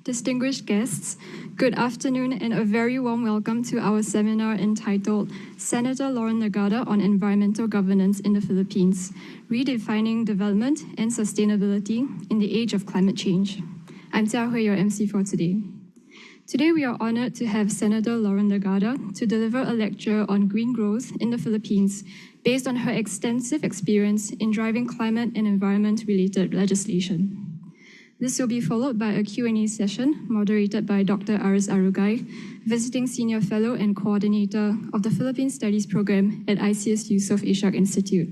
distinguished guests, good afternoon and a very warm welcome to our seminar entitled Senator Loren Legarda on Environmental Governance in the Philippines, Redefining Development and Sustainability in the Age of Climate Change. I'm Jia Hui, your MC for today. Today we are honored to have Senator Loren Legarda to deliver a lecture on green growth in the Philippines based on her extensive experience in driving climate and environment-related legislation. This will be followed by a Q&A session moderated by Dr Aries Arugay, Visiting Senior Fellow and Coordinator of the Philippine Studies Program at ISEAS Yusof Ishak Institute.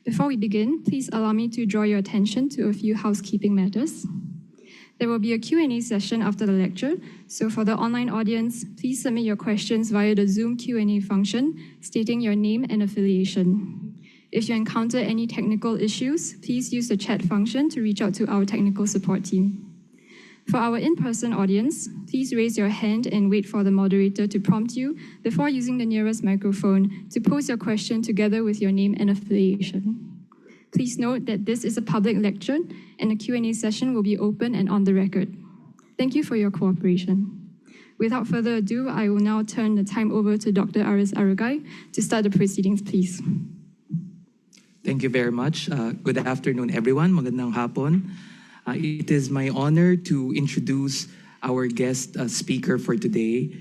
Before we begin, please allow me to draw your attention to a few housekeeping matters. There will be a Q&A session after the lecture, so for the online audience, please submit your questions via the Zoom Q&A function, stating your name and affiliation. If you encounter any technical issues, please use the chat function to reach out to our technical support team. For our in-person audience, please raise your hand and wait for the moderator to prompt you before using the nearest microphone to pose your question together with your name and affiliation. Please note that this is a public lecture and the Q&A session will be open and on the record. Thank you for your cooperation. Without further ado, I will now turn the time over to Dr. Aries Arugay to start the proceedings, please. Thank you very much. Good afternoon, everyone. Magandang hapon. It is my honor to introduce our guest speaker for today,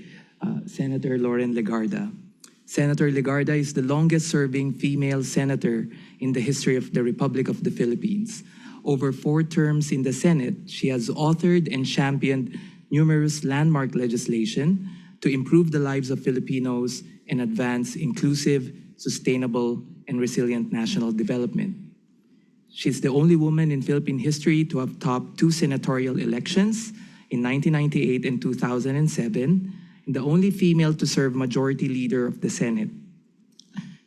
Senator Loren Legarda. Senator Legarda is the longest-serving female senator in the history of the Republic of the Philippines. Over 4 terms in the Senate, she has authored and championed numerous landmark legislation to improve the lives of Filipinos and advance inclusive, sustainable, and resilient national development. She's the only woman in Philippine history to have topped 2 senatorial elections in 1998 and 2007, and the only female to serve majority leader of the Senate.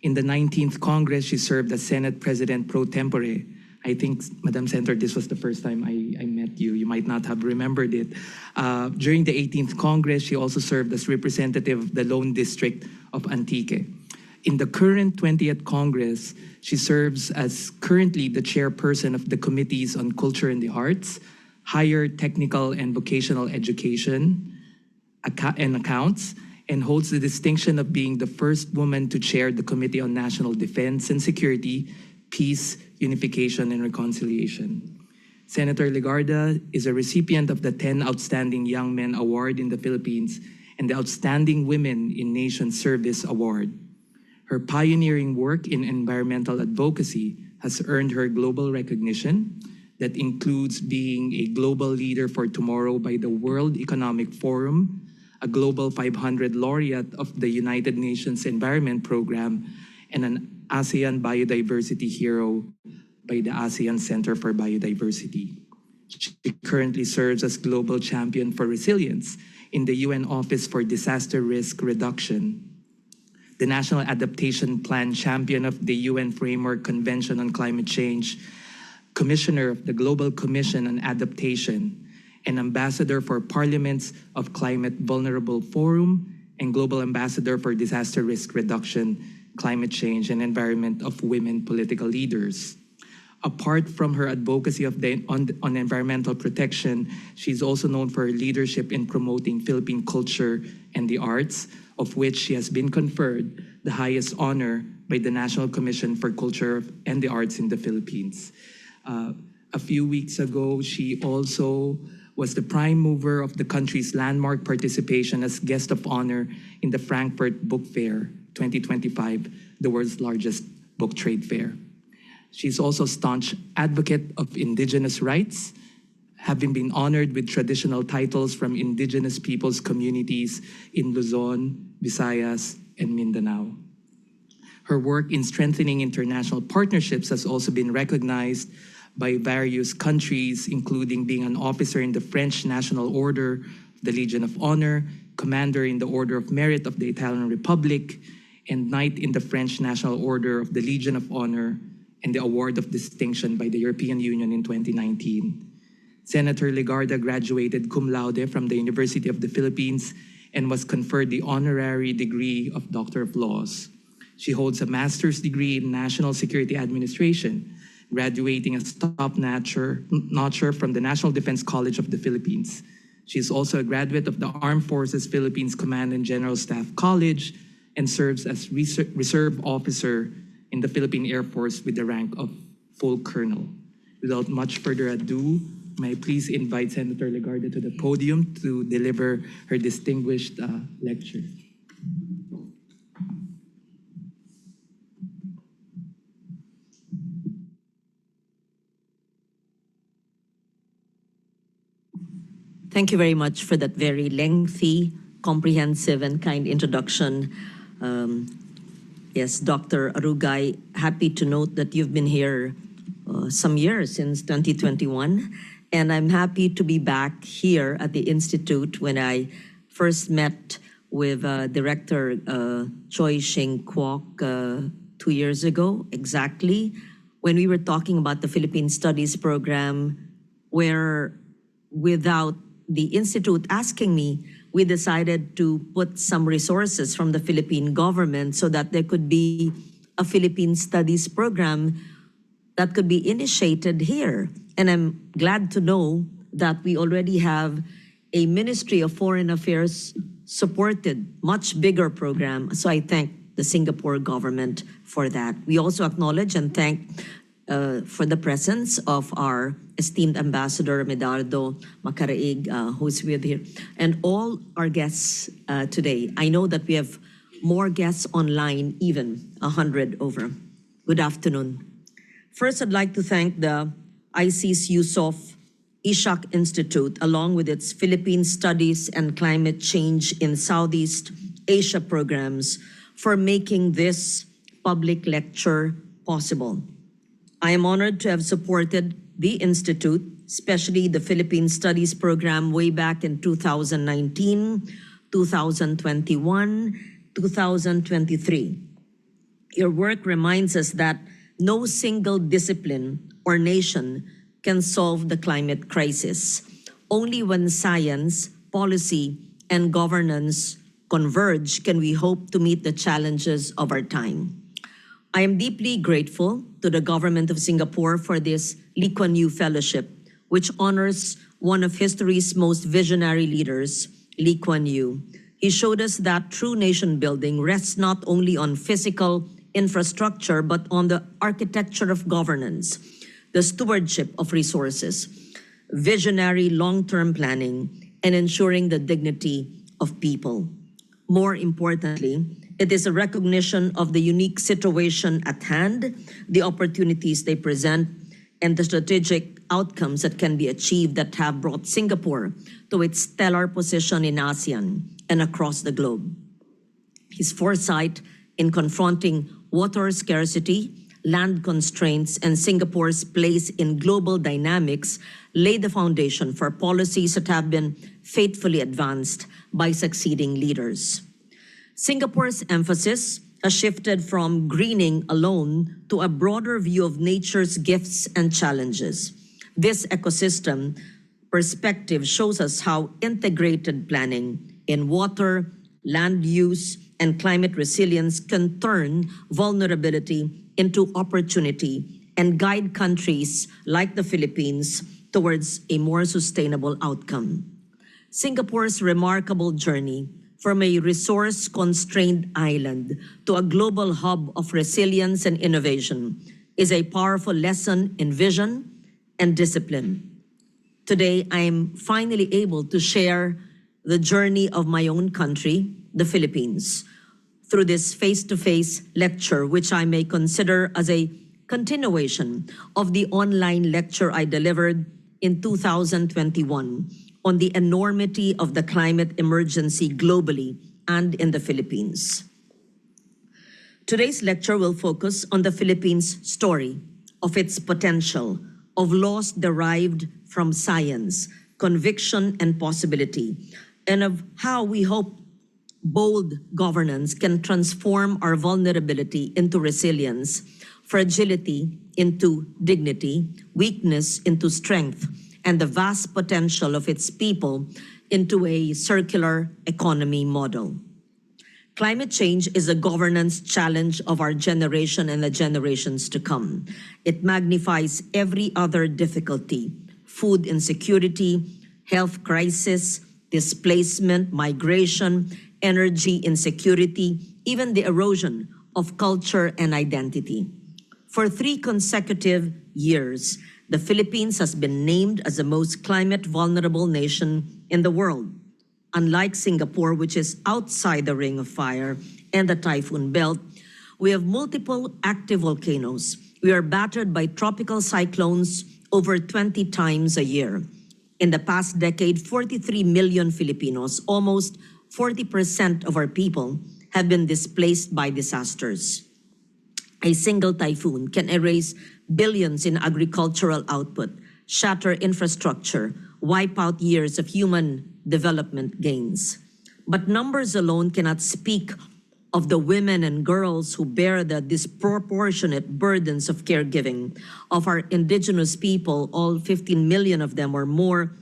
In the 19th Congress, she served as Senate President pro tempore. I think, Madam Senator, this was the first time I met you. You might not have remembered it. During the 18th Congress, she also served as representative of the Lone District of Antique. In the current 20th Congress, she serves as currently the chairperson of the Committees on Culture and the Arts, Higher Technical and Vocational Education, and Accounts, and holds the distinction of being the first woman to chair the Committee on National Defense and Security, Peace, Unification, and Reconciliation. Senator Legarda is a recipient of the 10 Outstanding Young Men Award in the Philippines and the Outstanding Women in Nation Service Award. Her pioneering work in environmental advocacy has earned her global recognition that includes being a global leader for tomorrow by the World Economic Forum, a Global 500 laureate of the United Nations Environment Program, and an ASEAN Biodiversity Hero by the ASEAN Center for Biodiversity. She currently serves as Global Champion for Resilience in the UN Office for Disaster Risk Reduction, the National Adaptation Plan Champion of the UN Framework Convention on Climate Change, Commissioner of the Global Commission on Adaptation, and Ambassador for Parliaments of Climate Vulnerable Forum, and Global Ambassador for Disaster Risk Reduction, Climate Change, and Environment of Women Political Leaders. Apart from her advocacy on environmental protection, she's also known for her leadership in promoting Philippine culture and the arts, of which she has been conferred the highest honor by the National Commission for Culture and the Arts in the Philippines. A few weeks ago, she also was the prime mover of the country's landmark participation as guest of honor in the Frankfurt Book Fair 2025, the world's largest book trade fair. She's also a staunch advocate of indigenous rights, having been honored with traditional titles from indigenous peoples' communities in Luzon, Visayas, and Mindanao. Her work in strengthening international partnerships has also been recognized by various countries, including being an officer in the French National Order, the Legion of Honor, Commander in the Order of Merit of the Italian Republic, and Knight in the French National Order of the Legion of Honor, and the Award of Distinction by the European Union in 2019. Senator Legarda graduated cum laude from the University of the Philippines and was conferred the honorary degree of Doctor of Laws. She holds a master's degree in National Security Administration graduating as top-notcher from the National Defense College of the Philippines. She is also a graduate of the Armed Forces Philippines Command and General Staff College and serves as reserve officer in the Philippine Air Force with the rank of full colonel. Without much further ado, may I please invite Senator Legarda to the podium to deliver her distinguished lecture. Thank you very much for that very lengthy, comprehensive, and kind introduction. Yes, Dr. Arugay, happy to note that you've been here some years, since 2021, and I'm happy to be back here at the Institute when I first met with Director Choi Shing Kwok 2 years ago, exactly, when we were talking about the Philippine Studies program, where without the Institute asking me, we decided to put some resources from the Philippine government so that there could be a Philippine Studies program that could be initiated here. And I'm glad to know that we already have a Ministry of Foreign Affairs supported, much bigger program. So I thank the Singapore government for that. We also acknowledge and thank for the presence of our esteemed Ambassador Medardo Macaraig, who's with here, and all our guests today. I know that we have more guests online, even 100 over. Good afternoon. First, I'd like to thank the ISEAS Yusof Ishak Institute, along with its Philippine Studies and Climate Change in Southeast Asia programs, for making this public lecture possible. I am honored to have supported the Institute, especially the Philippine Studies program way back in 2019, 2021, 2023. Your work reminds us that no single discipline or nation can solve the climate crisis. Only when science, policy, and governance converge can we hope to meet the challenges of our time. I am deeply grateful to the government of Singapore for this Lee Kuan Yew Fellowship, which honors one of history's most visionary leaders, Lee Kuan Yew. He showed us that true nation building rests not only on physical infrastructure, but on the architecture of governance, the stewardship of resources, visionary long-term planning, and ensuring the dignity of people. More importantly, it is a recognition of the unique situation at hand, the opportunities they present, and the strategic outcomes that can be achieved that have brought Singapore to its stellar position in ASEAN and across the globe. His foresight in confronting water scarcity, land constraints, and Singapore's place in global dynamics laid the foundation for policies that have been faithfully advanced by succeeding leaders. Singapore's emphasis has shifted from greening alone to a broader view of nature's gifts and challenges. This ecosystem perspective shows us how integrated planning in water, land use, and climate resilience can turn vulnerability into opportunity and guide countries like the Philippines towards a more sustainable outcome. Singapore's remarkable journey from a resource-constrained island to a global hub of resilience and innovation is a powerful lesson in vision and discipline. Today, I am finally able to share the journey of my own country, the Philippines, through this face-to-face lecture, which I may consider as a continuation of the online lecture I delivered in 2021 on the enormity of the climate emergency globally and in the Philippines. Today's lecture will focus on the Philippines' story, of its potential, of laws derived from science, conviction, and possibility, and of how we hope bold governance can transform our vulnerability into resilience, fragility into dignity, weakness into strength, and the vast potential of its people into a circular economy model. Climate change is a governance challenge of our generation and the generations to come. It magnifies every other difficulty: food insecurity, health crisis, displacement, migration, energy insecurity, even the erosion of culture and identity. For 3 consecutive years, the Philippines has been named as the most climate vulnerable nation in the world. Unlike Singapore, which is outside the Ring of Fire and the typhoon belt, we have multiple active volcanoes. We are battered by tropical cyclones over 20 times a year. In the past decade, 43 million Filipinos, almost 40% of our people, have been displaced by disasters. A single typhoon can erase billions in agricultural output, shatter infrastructure, wipe out years of human development gains. But numbers alone cannot speak of the women and girls who bear the disproportionate burdens of caregiving, of our indigenous people, all 15 million of them or more,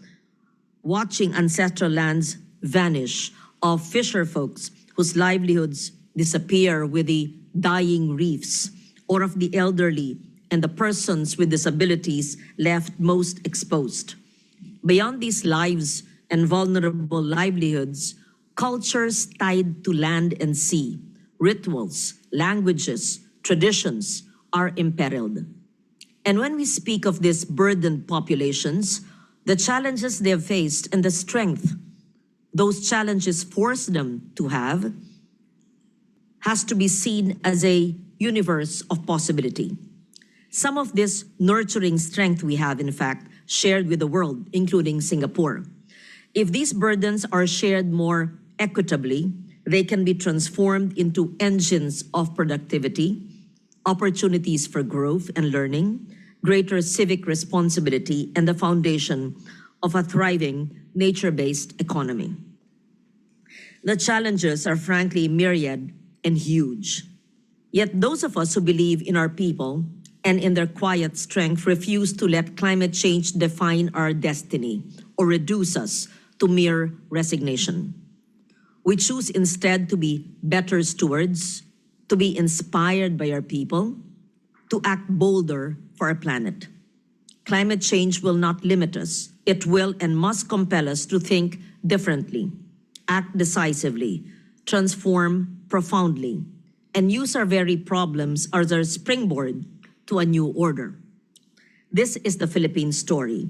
watching ancestral lands vanish, of fisher folks whose livelihoods disappear with the dying reefs, or of the elderly and the persons with disabilities left most exposed. Beyond these lives and vulnerable livelihoods, cultures tied to land and sea, rituals, languages, traditions are imperiled. And when we speak of these burdened populations, the challenges they have faced and the strength those challenges force them to have has to be seen as a universe of possibility. Some of this nurturing strength we have, in fact, shared with the world, including Singapore. If these burdens are shared more equitably, they can be transformed into engines of productivity, opportunities for growth and learning, greater civic responsibility, and the foundation of a thriving nature-based economy. The challenges are frankly myriad and huge. Yet those of us who believe in our people and in their quiet strength refuse to let climate change define our destiny or reduce us to mere resignation. We choose instead to be better stewards, to be inspired by our people, to act bolder for our planet. Climate change will not limit us. It will and must compel us to think differently, act decisively, transform profoundly, and use our very problems as our springboard to a new order. This is the Philippine story.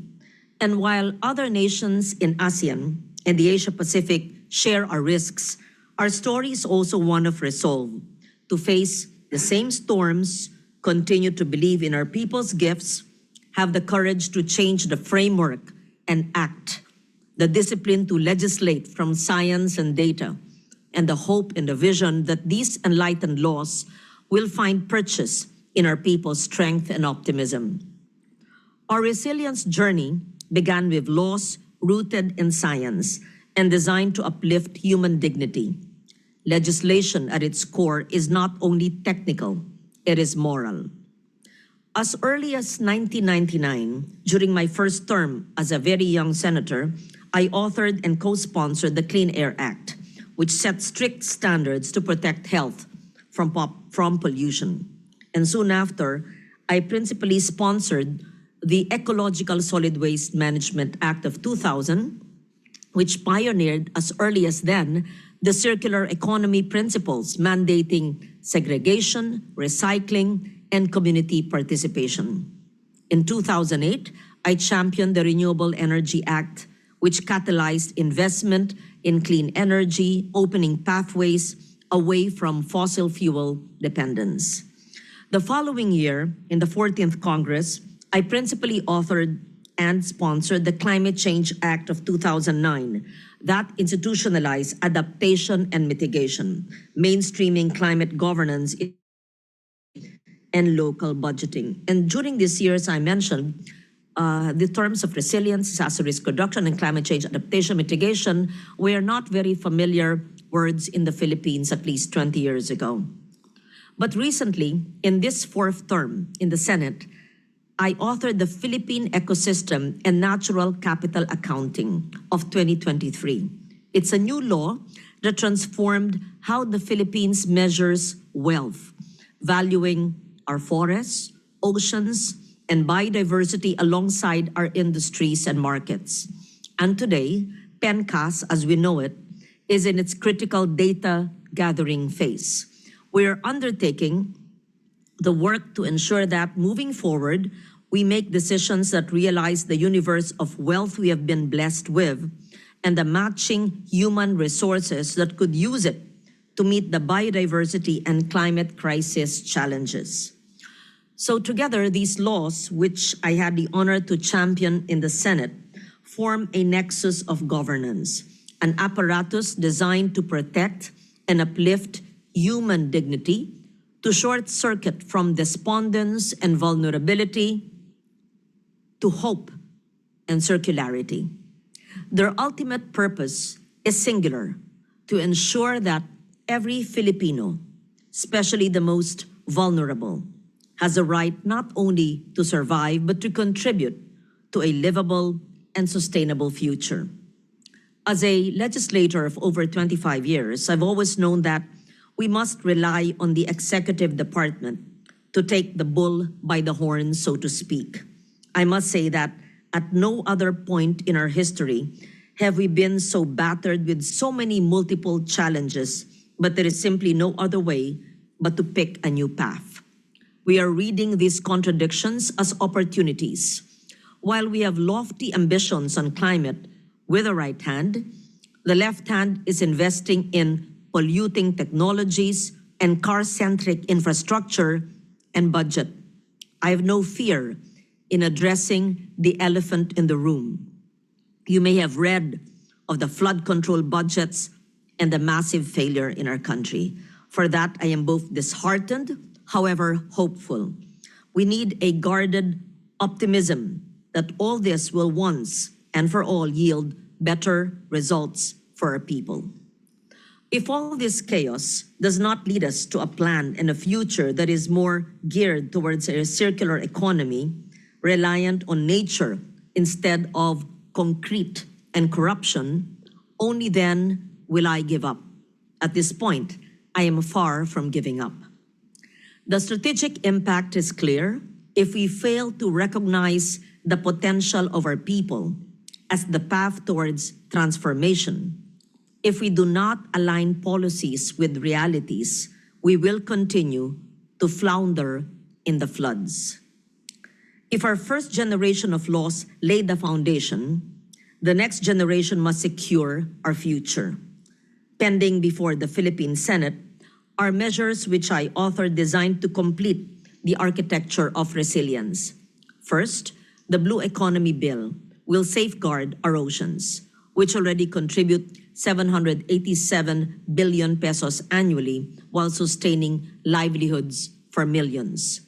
And while other nations in ASEAN and the Asia-Pacific share our risks, our story is also one of resolve to face the same storms, continue to believe in our people's gifts, have the courage to change the framework and act, the discipline to legislate from science and data, and the hope and the vision that these enlightened laws will find purchase in our people's strength and optimism. Our resilience journey began with laws rooted in science and designed to uplift human dignity. Legislation at its core is not only technical, it is moral. As early as 1999, during my first term as a very young senator, I authored and co-sponsored the Clean Air Act, which set strict standards to protect health from pollution. And soon after, I principally sponsored the Ecological Solid Waste Management Act of 2000, which pioneered as early as then the circular economy principles mandating segregation, recycling, and community participation. In 2008, I championed the Renewable Energy Act, which catalyzed investment in clean energy, opening pathways away from fossil fuel dependence. The following year, in the 14th Congress, I principally authored and sponsored the Climate Change Act of 2009 that institutionalized adaptation and mitigation, mainstreaming climate governance and local budgeting. And during these years, I mentioned the terms of resilience, disaster risk reduction, and climate change adaptation mitigation were not very familiar words in the Philippines at least 20 years ago. But recently, in this fourth term in the Senate, I authored the Philippine Ecosystem and Natural Capital Accounting of 2023. It's a new law that transformed how the Philippines measures wealth, valuing our forests, oceans, and biodiversity alongside our industries and markets. And today, PENCAS, as we know it, is in its critical data gathering phase. We are undertaking the work to ensure that moving forward, we make decisions that realize the universe of wealth we have been blessed with and the matching human resources that could use it to meet the biodiversity and climate crisis challenges. So together, these laws, which I had the honor to champion in the Senate, form a nexus of governance, an apparatus designed to protect and uplift human dignity, to short circuit from despondence and vulnerability to hope and circularity. Their ultimate purpose is singular, to ensure that every Filipino, especially the most vulnerable, has a right not only to survive, but to contribute to a livable and sustainable future. As a legislator of over 25 years, I've always known that we must rely on the executive department to take the bull by the horns, so to speak. I must say that at no other point in our history have we been so battered with so many multiple challenges, but there is simply no other way but to pick a new path. We are reading these contradictions as opportunities. While we have lofty ambitions on climate with the right hand, the left hand is investing in polluting technologies and car-centric infrastructure and budget. I have no fear in addressing the elephant in the room. You may have read of the flood control budgets and the massive failure in our country. For that, I am both disheartened, however hopeful. We need a guarded optimism that all this will once and for all yield better results for our people. If all this chaos does not lead us to a plan and a future that is more geared towards a circular economy, reliant on nature instead of concrete and corruption, only then will I give up. At this point, I am far from giving up. The strategic impact is clear if we fail to recognize the potential of our people as the path towards transformation. If we do not align policies with realities, we will continue to flounder in the floods. If our first generation of laws laid the foundation, the next generation must secure our future. Pending before the Philippine Senate are measures which I authored designed to complete the architecture of resilience. First, the Blue Economy Bill will safeguard our oceans, which already contribute 787 billion pesos annually while sustaining livelihoods for millions.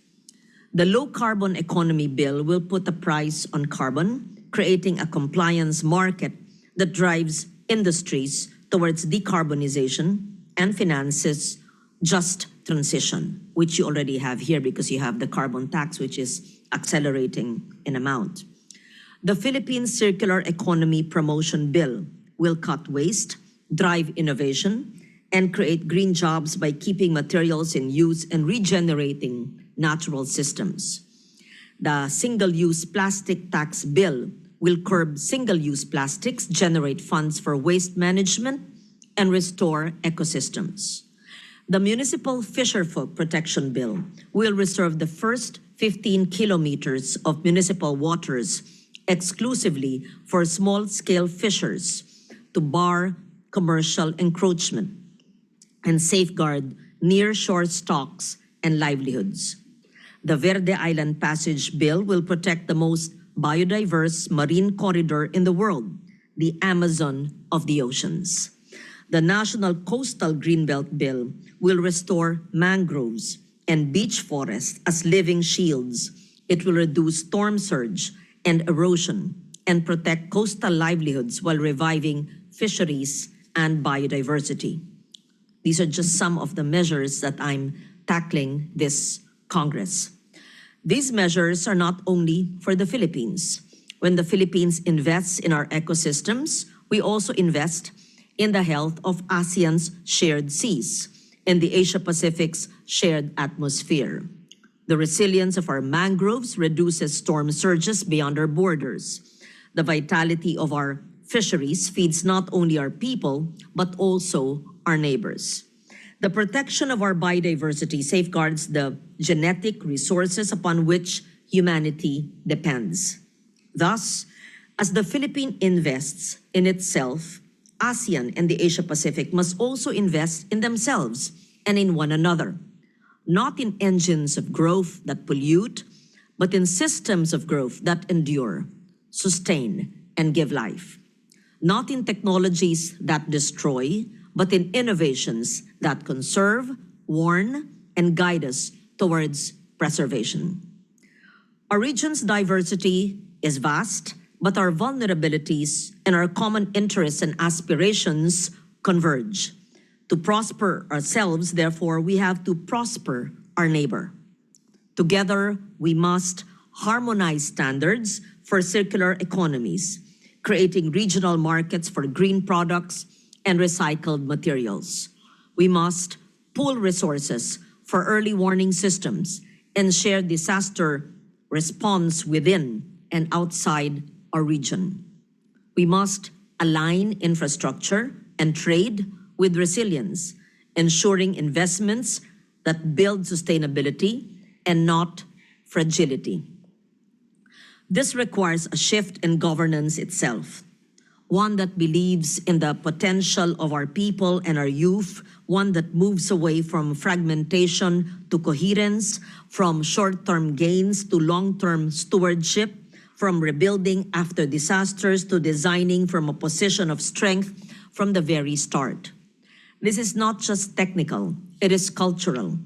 The Low Carbon Economy Bill will put a price on carbon, creating a compliance market that drives industries towards decarbonization and finances just transition, which you already have here because you have the carbon tax, which is accelerating in amount. The Philippine Circular Economy Promotion Bill will cut waste, drive innovation, and create green jobs by keeping materials in use and regenerating natural systems. The Single-Use Plastic Tax Bill will curb single-use plastics, generate funds for waste management, and restore ecosystems. The Municipal Fisherfolk Protection Bill will reserve the first 15 kilometers of municipal waters exclusively for small-scale fishers to bar commercial encroachment and safeguard near-shore stocks and livelihoods. The Verde Island Passage Bill will protect the most biodiverse marine corridor in the world, the Amazon of the oceans. The National Coastal Greenbelt Bill will restore mangroves and beach forests as living shields. It will reduce storm surge and erosion and protect coastal livelihoods while reviving fisheries and biodiversity. These are just some of the measures that I'm tackling this Congress. These measures are not only for the Philippines. When the Philippines invests in our ecosystems, we also invest in the health of ASEAN's shared seas and the Asia-Pacific's shared atmosphere. The resilience of our mangroves reduces storm surges beyond our borders. The vitality of our fisheries feeds not only our people, but also our neighbors. The protection of our biodiversity safeguards the genetic resources upon which humanity depends. Thus, as the Philippines invests in itself, ASEAN and the Asia-Pacific must also invest in themselves and in one another, not in engines of growth that pollute, but in systems of growth that endure, sustain, and give life. Not in technologies that destroy, but in innovations that conserve, warn, and guide us towards preservation. Our region's diversity is vast, but our vulnerabilities and our common interests and aspirations converge. To prosper ourselves, therefore, we have to prosper our neighbor. Together, we must harmonize standards for circular economies, creating regional markets for green products and recycled materials. We must pool resources for early warning systems and share disaster response within and outside our region. We must align infrastructure and trade with resilience, ensuring investments that build sustainability and not fragility. This requires a shift in governance itself, one that believes in the potential of our people and our youth, one that moves away from fragmentation to coherence, from short-term gains to long-term stewardship, from rebuilding after disasters to designing from a position of strength from the very start. This is not just technical, it is cultural.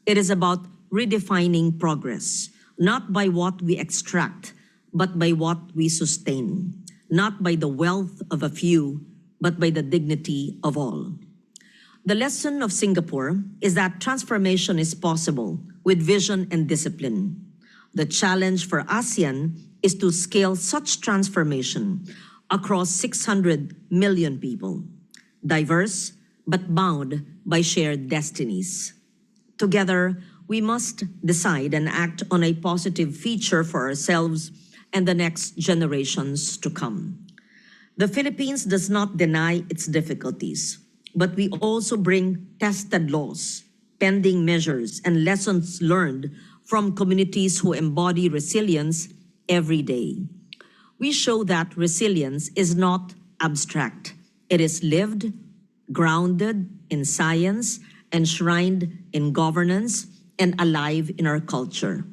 It is about redefining progress, not by what we extract, but by what we sustain, not by the wealth of a few, but by the dignity of all. The lesson of Singapore is that transformation is possible with vision and discipline. The challenge for ASEAN is to scale such transformation across 600 million people, diverse but bound by shared destinies. Together, we must decide and act on a positive future for ourselves and the next generations to come. The Philippines does not deny its difficulties, but we also bring tested laws, pending measures, and lessons learned from communities who embody resilience every day. We show that resilience is not abstract. It is lived, grounded in science, enshrined in governance, and alive in our culture.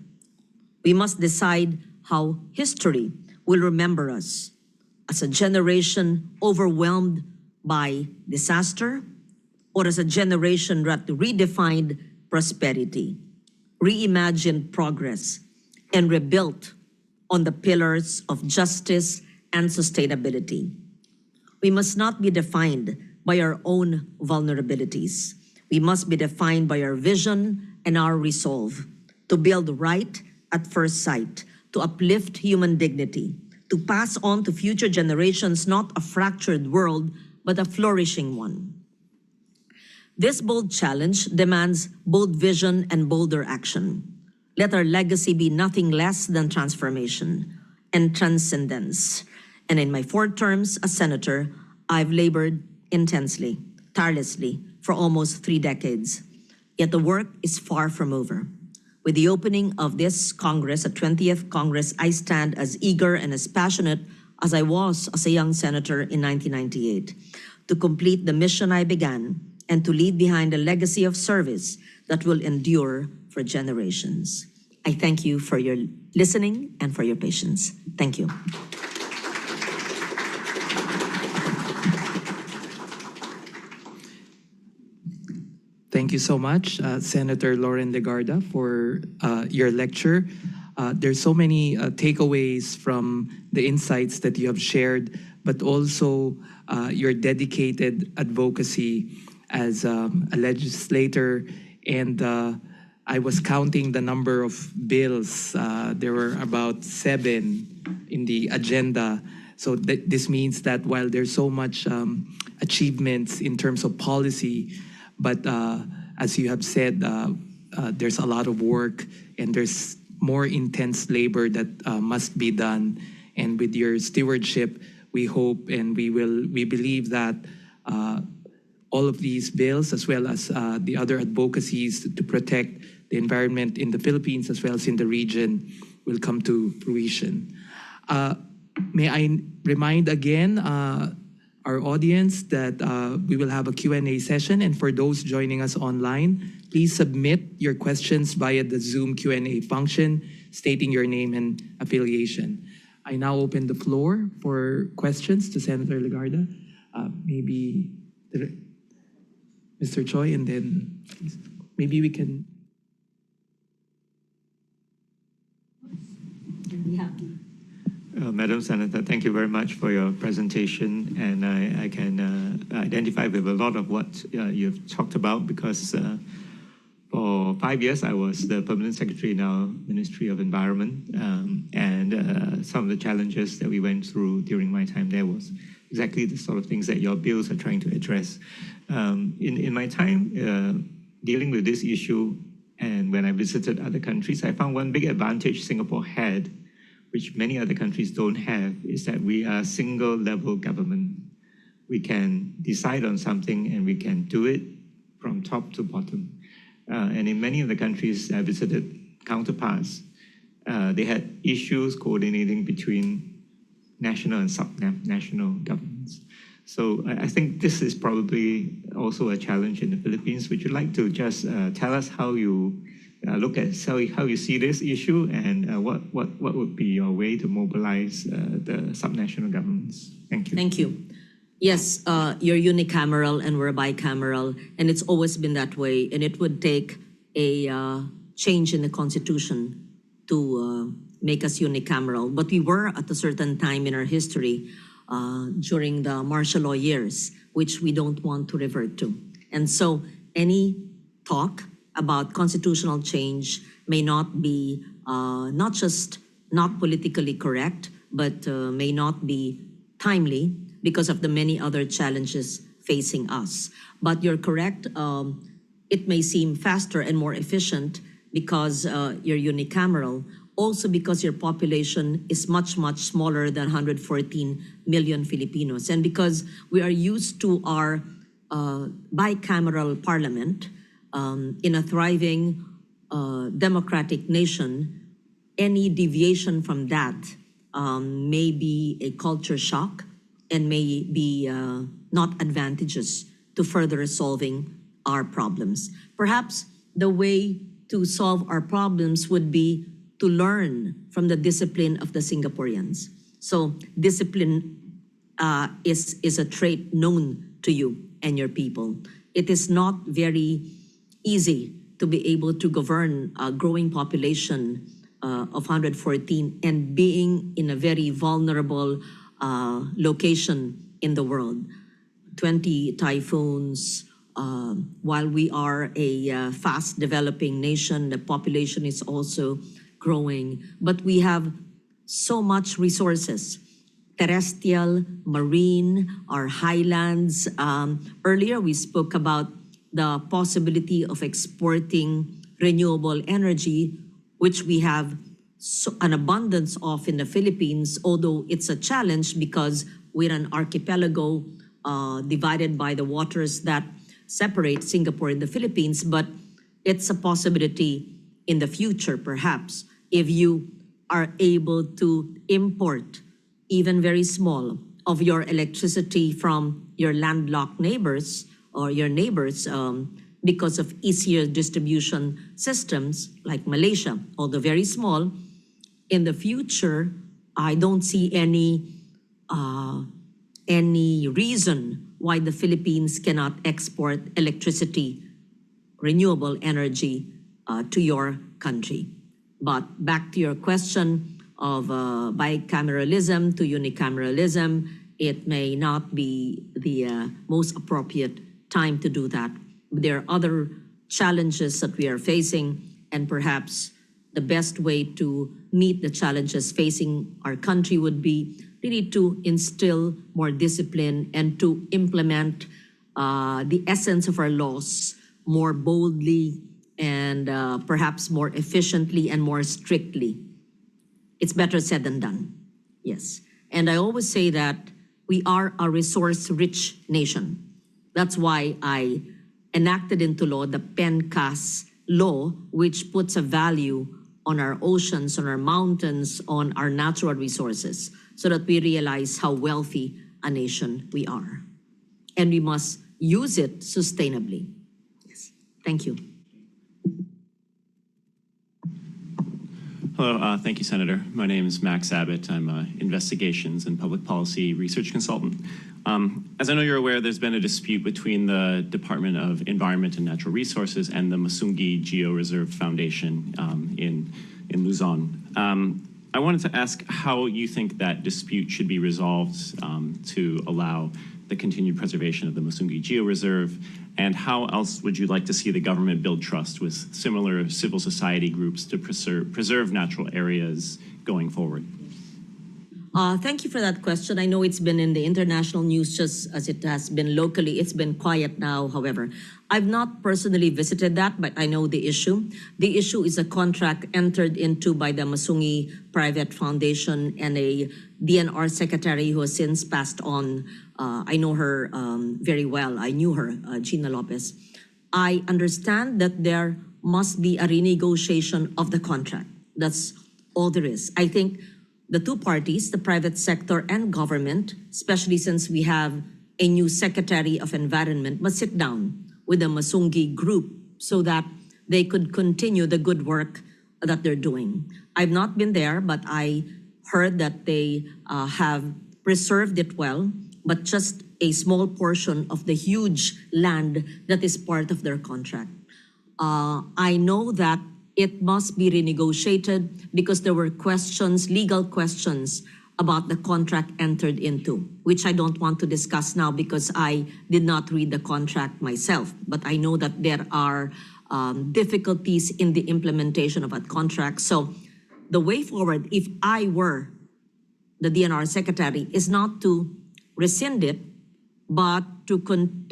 We must decide how history will remember us as a generation overwhelmed by disaster, or as a generation that redefined prosperity, reimagined progress, and rebuilt on the pillars of justice and sustainability. We must not be defined by our own vulnerabilities. We must be defined by our vision and our resolve to build right at first sight, to uplift human dignity, to pass on to future generations not a fractured world, but a flourishing one. This bold challenge demands bold vision and bolder action. Let our legacy be nothing less than transformation and transcendence. And in my 4 terms as senator, I've labored intensely, tirelessly, for almost 3 decades. Yet the work is far from over. With the opening of this Congress, the 20th Congress, I stand as eager and as passionate as I was as a young senator in 1998 to complete the mission I began and to leave behind a legacy of service that will endure for generations. I thank you for your listening and for your patience. Thank you. Thank you so much, Senator Loren Legarda, for your lecture. There's so many takeaways from the insights that you have shared, but also your dedicated advocacy as a legislator. And I was counting the number of bills. There were about 7 in the agenda So this means that while there's so much achievements in terms of policy, but as you have said, there's a lot of work and there's more intense labor that must be done. And with your stewardship, we hope and we believe that all of these bills, as well as the other advocacies to protect the environment in the Philippines as well as in the region, will come to fruition. May I remind again our audience that we will have a Q&A session, and for those joining us online, please submit your questions via the Zoom Q&A function, stating your name and affiliation. I now open the floor for questions to Senator Legarda. Maybe Mr. Choi, and then maybe we can. Madam Senator, thank you very much for your presentation, and I can identify with a lot of what you've talked about, because for 5 years I was the Permanent Secretary in our Ministry of Environment, and some of the challenges that we went through during my time there was exactly the sort of things that your bills are trying to address. In my time dealing with this issue, and when I visited other countries, I found one big advantage Singapore had, which many other countries don't have, is that we are a single-level government. We can decide on something and we can do it from top to bottom. And in many of the countries I visited, counterparts, they had issues coordinating between national and sub-national governments. So I think this is probably also a challenge in the Philippines. Would you like to just tell us how you look at how you see this issue, and what would be your way to mobilize the subnational governments? Thank you. Thank you. Yes, you're unicameral and we're bicameral, and it's always been that way. And it would take a change in the Constitution to make us unicameral. But we were at a certain time in our history during the martial law years, which we don't want to revert to. And so any talk about constitutional change may not be not just not politically correct, but may not be timely because of the many other challenges facing us. But you're correct, it may seem faster and more efficient because you're unicameral, also because your population is much, much smaller than 114 million Filipinos. And because we are used to our bicameral parliament, in a thriving democratic nation, any deviation from that may be a culture shock and may be not advantageous to further solving our problems. Perhaps the way to solve our problems would be to learn from the discipline of the Singaporeans. So discipline is a trait known to you and your people. It is not very easy to be able to govern a growing population of 114 and being in a very vulnerable location in the world. 20 typhoons. While we are a fast developing nation, the population is also growing, but we have so much resources, terrestrial, marine, our highlands. Earlier we spoke about the possibility of exporting renewable energy, which we have an abundance of in the Philippines, although it's a challenge because we're an archipelago divided by the waters that separate Singapore and the Philippines, but it's a possibility in the future, perhaps, if you are able to import even very small of your electricity from your landlocked neighbors or your neighbors because of easier distribution systems like Malaysia, although very small. In the future, I don't see any reason why the Philippines cannot export electricity, renewable energy to your country. But back to your question of bicameralism to unicameralism, it may not be the most appropriate time to do that. There are other challenges that we are facing, and perhaps the best way to meet the challenges facing our country would be really to instill more discipline and to implement the essence of our laws more boldly and perhaps more efficiently and more strictly. It's better said than done. Yes. And I always say that we are a resource-rich nation. That's why I enacted into law the PENCAS law, which puts a value on our oceans, on our mountains, on our natural resources, so that we realize how wealthy a nation we are. And we must use it sustainably. Yes. Thank you. Hello, thank you, Senator. My name is Max Abbott. I'm an investigations and public policy research consultant. As I know you're aware, there's been a dispute between the Department of Environment and Natural Resources and the Masungi Geo-Reserve Foundation in Luzon. I wanted to ask how you think that dispute should be resolved to allow the continued preservation of the Masungi Geo-Reserve, and how else would you like to see the government build trust with similar civil society groups to preserve natural areas going forward? Thank you for that question. I know it's been in the international news just as it has been locally. It's been quiet now, however. I've not personally visited that, but I know the issue. The issue is a contract entered into by the Masungi Private Foundation and a DNR secretary who has since passed on. I know her very well. I knew her, Gina Lopez. I understand that there must be a renegotiation of the contract. That's all there is. I think the two parties, the private sector and government, especially since we have a new Secretary of Environment, must sit down with the Masungi group so that they could continue the good work that they're doing. I've not been there, but I heard that they have preserved it well, but just a small portion of the huge land that is part of their contract. I know that it must be renegotiated because there were questions, legal questions about the contract entered into, which I don't want to discuss now because I did not read the contract myself. But I know that there are difficulties in the implementation of that contract. So the way forward, if I were the DNR secretary, is not to rescind it, but to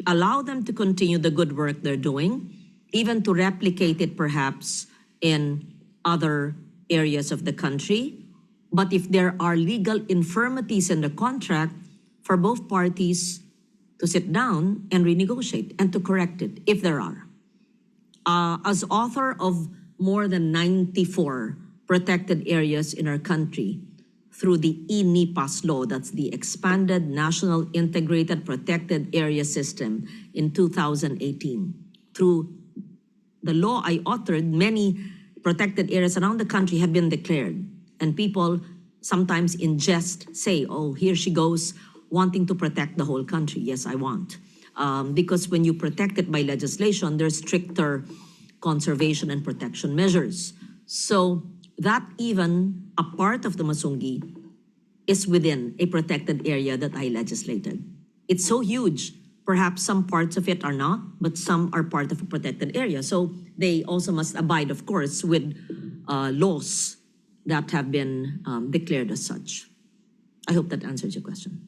allow them to continue the good work they're doing, even to replicate it perhaps in other areas of the country. But if there are legal infirmities in the contract, for both parties to sit down and renegotiate and to correct it, if there are. As author of more than 94 protected areas in our country, through the ENIPAS law, that's the Expanded National Integrated Protected Area System in 2018. Through the law I authored, many protected areas around the country have been declared. And people sometimes in jest say, oh, here she goes wanting to protect the whole country. Yes, I want. Because when you protect it by legislation, there's stricter conservation and protection measures. So that even a part of the Masungi is within a protected area that I legislated. It's so huge. Perhaps some parts of it are not, but some are part of a protected area. So they also must abide, of course, with laws that have been declared as such. I hope that answers your question.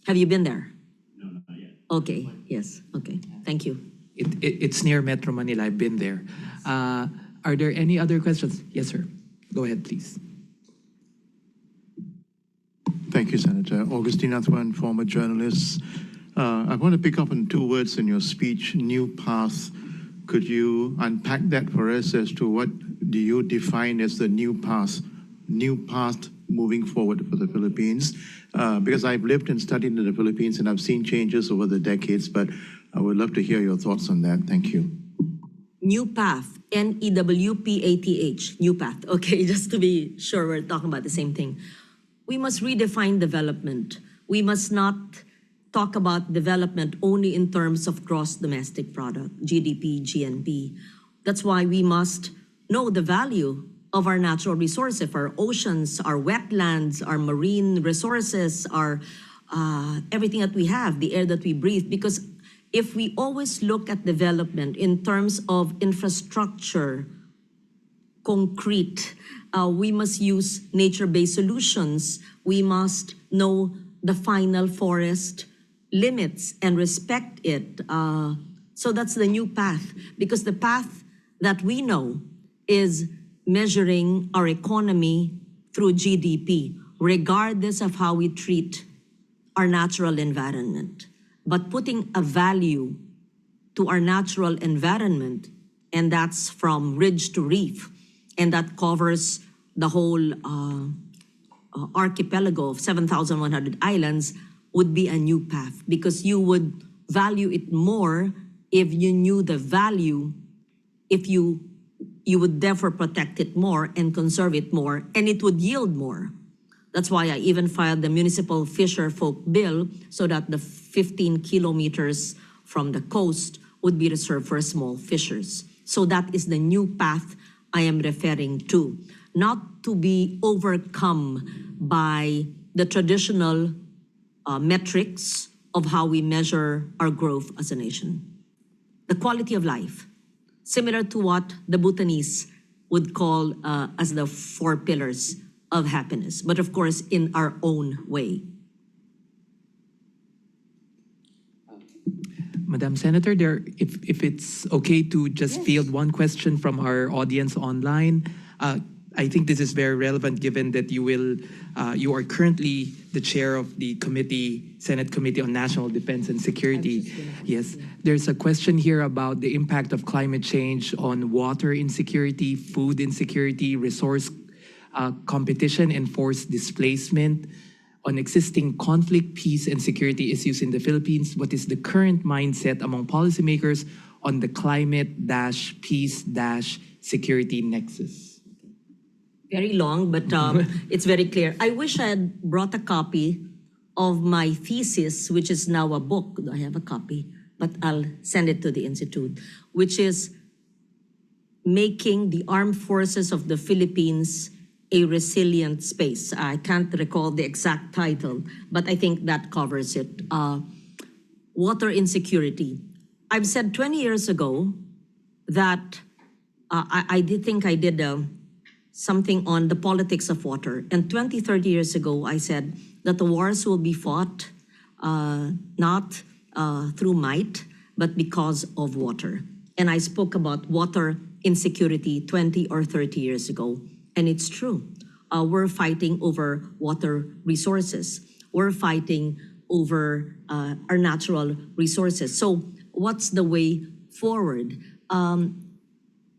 Have you been there? No, not yet. Okay, yes, okay, thank you. It's near Metro Manila. I've been there. Are there any other questions? Yes, sir. Go ahead, please. Thank you, Senator. Augustine Athwan, former journalist. I want to pick up on two words in your speech, new path. Could you unpack that for us as to what do you define as the new path moving forward for the Philippines? Because I've lived and studied in the Philippines and I've seen changes over the decades, but I would love to hear your thoughts on that. Thank you. New path, NEWPATH, new path. Okay, just to be sure we're talking about the same thing. We must redefine development. We must not talk about development only in terms of gross domestic product, GDP, GNP. That's why we must know the value of our natural resources, our oceans, our wetlands, our marine resources, our everything that we have, the air that we breathe. Because if we always look at development in terms of infrastructure, concrete, we must use nature-based solutions. We must know the final forest limits and respect it. So that's the new path, because the path that we know is measuring our economy through GDP, regardless of how we treat our natural environment. But putting a value to our natural environment, and that's from ridge to reef, and that covers the whole archipelago of 7,100 islands, would be a new path, because you would value it more if you knew the value, if you would therefore protect it more and conserve it more, and it would yield more. That's why I even filed the Municipal Fisher Folk Bill, so that the 15 kilometers from the coast would be reserved for small fishers. So that is the new path I am referring to, not to be overcome by the traditional metrics of how we measure our growth as a nation. The quality of life, similar to what the Bhutanese would call as the 4 pillars of happiness, but of course in our own way. Madam Senator, if it's okay to just field one question from our audience online. I think this is very relevant given that you are currently the chair of the Senate Committee on National Defense and Security. Yes, there's a question here about the impact of climate change on water insecurity, food insecurity, resource competition, and forced displacement, on existing conflict, peace, and security issues in the Philippines. What is the current mindset among policymakers on the climate-peace-security nexus? Very long, but it's very clear. I wish I had brought a copy of my thesis, which is now a book. I have a copy, but I'll send it to the Institute, which is making the armed forces of the Philippines a resilient space. I can't recall the exact title, but I think that covers it. Water insecurity. I've said 20 years ago that I did something on the politics of water. And 20, 30 years ago, I said that the wars will be fought not through might, but because of water. And I spoke about water insecurity 20 or 30 years ago. And it's true. We're fighting over water resources. We're fighting over our natural resources. So what's the way forward?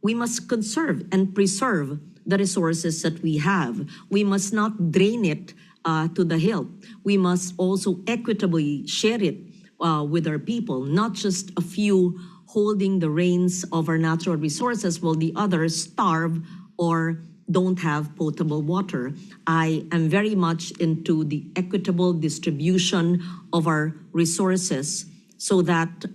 We must conserve and preserve the resources that we have. We must not drain it to the hill. We must also equitably share it with our people, not just a few holding the reins of our natural resources while the others starve or don't have potable water. I am very much into the equitable distribution of our resources so that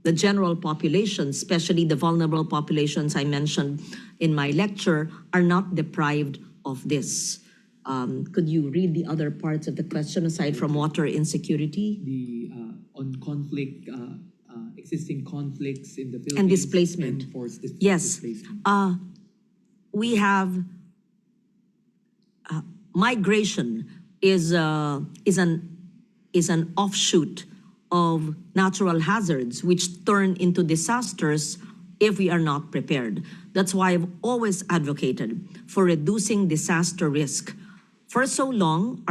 the general population, especially the vulnerable populations I mentioned in my lecture, are not deprived of this. Could you read the other parts of the question aside from water insecurity? On conflict, existing conflicts in the Philippines. And displacement. And forced Yes. displacement. We have migration is an offshoot of natural hazards which turn into disasters if we are not prepared. That's why I've always advocated for reducing disaster risk. For so long,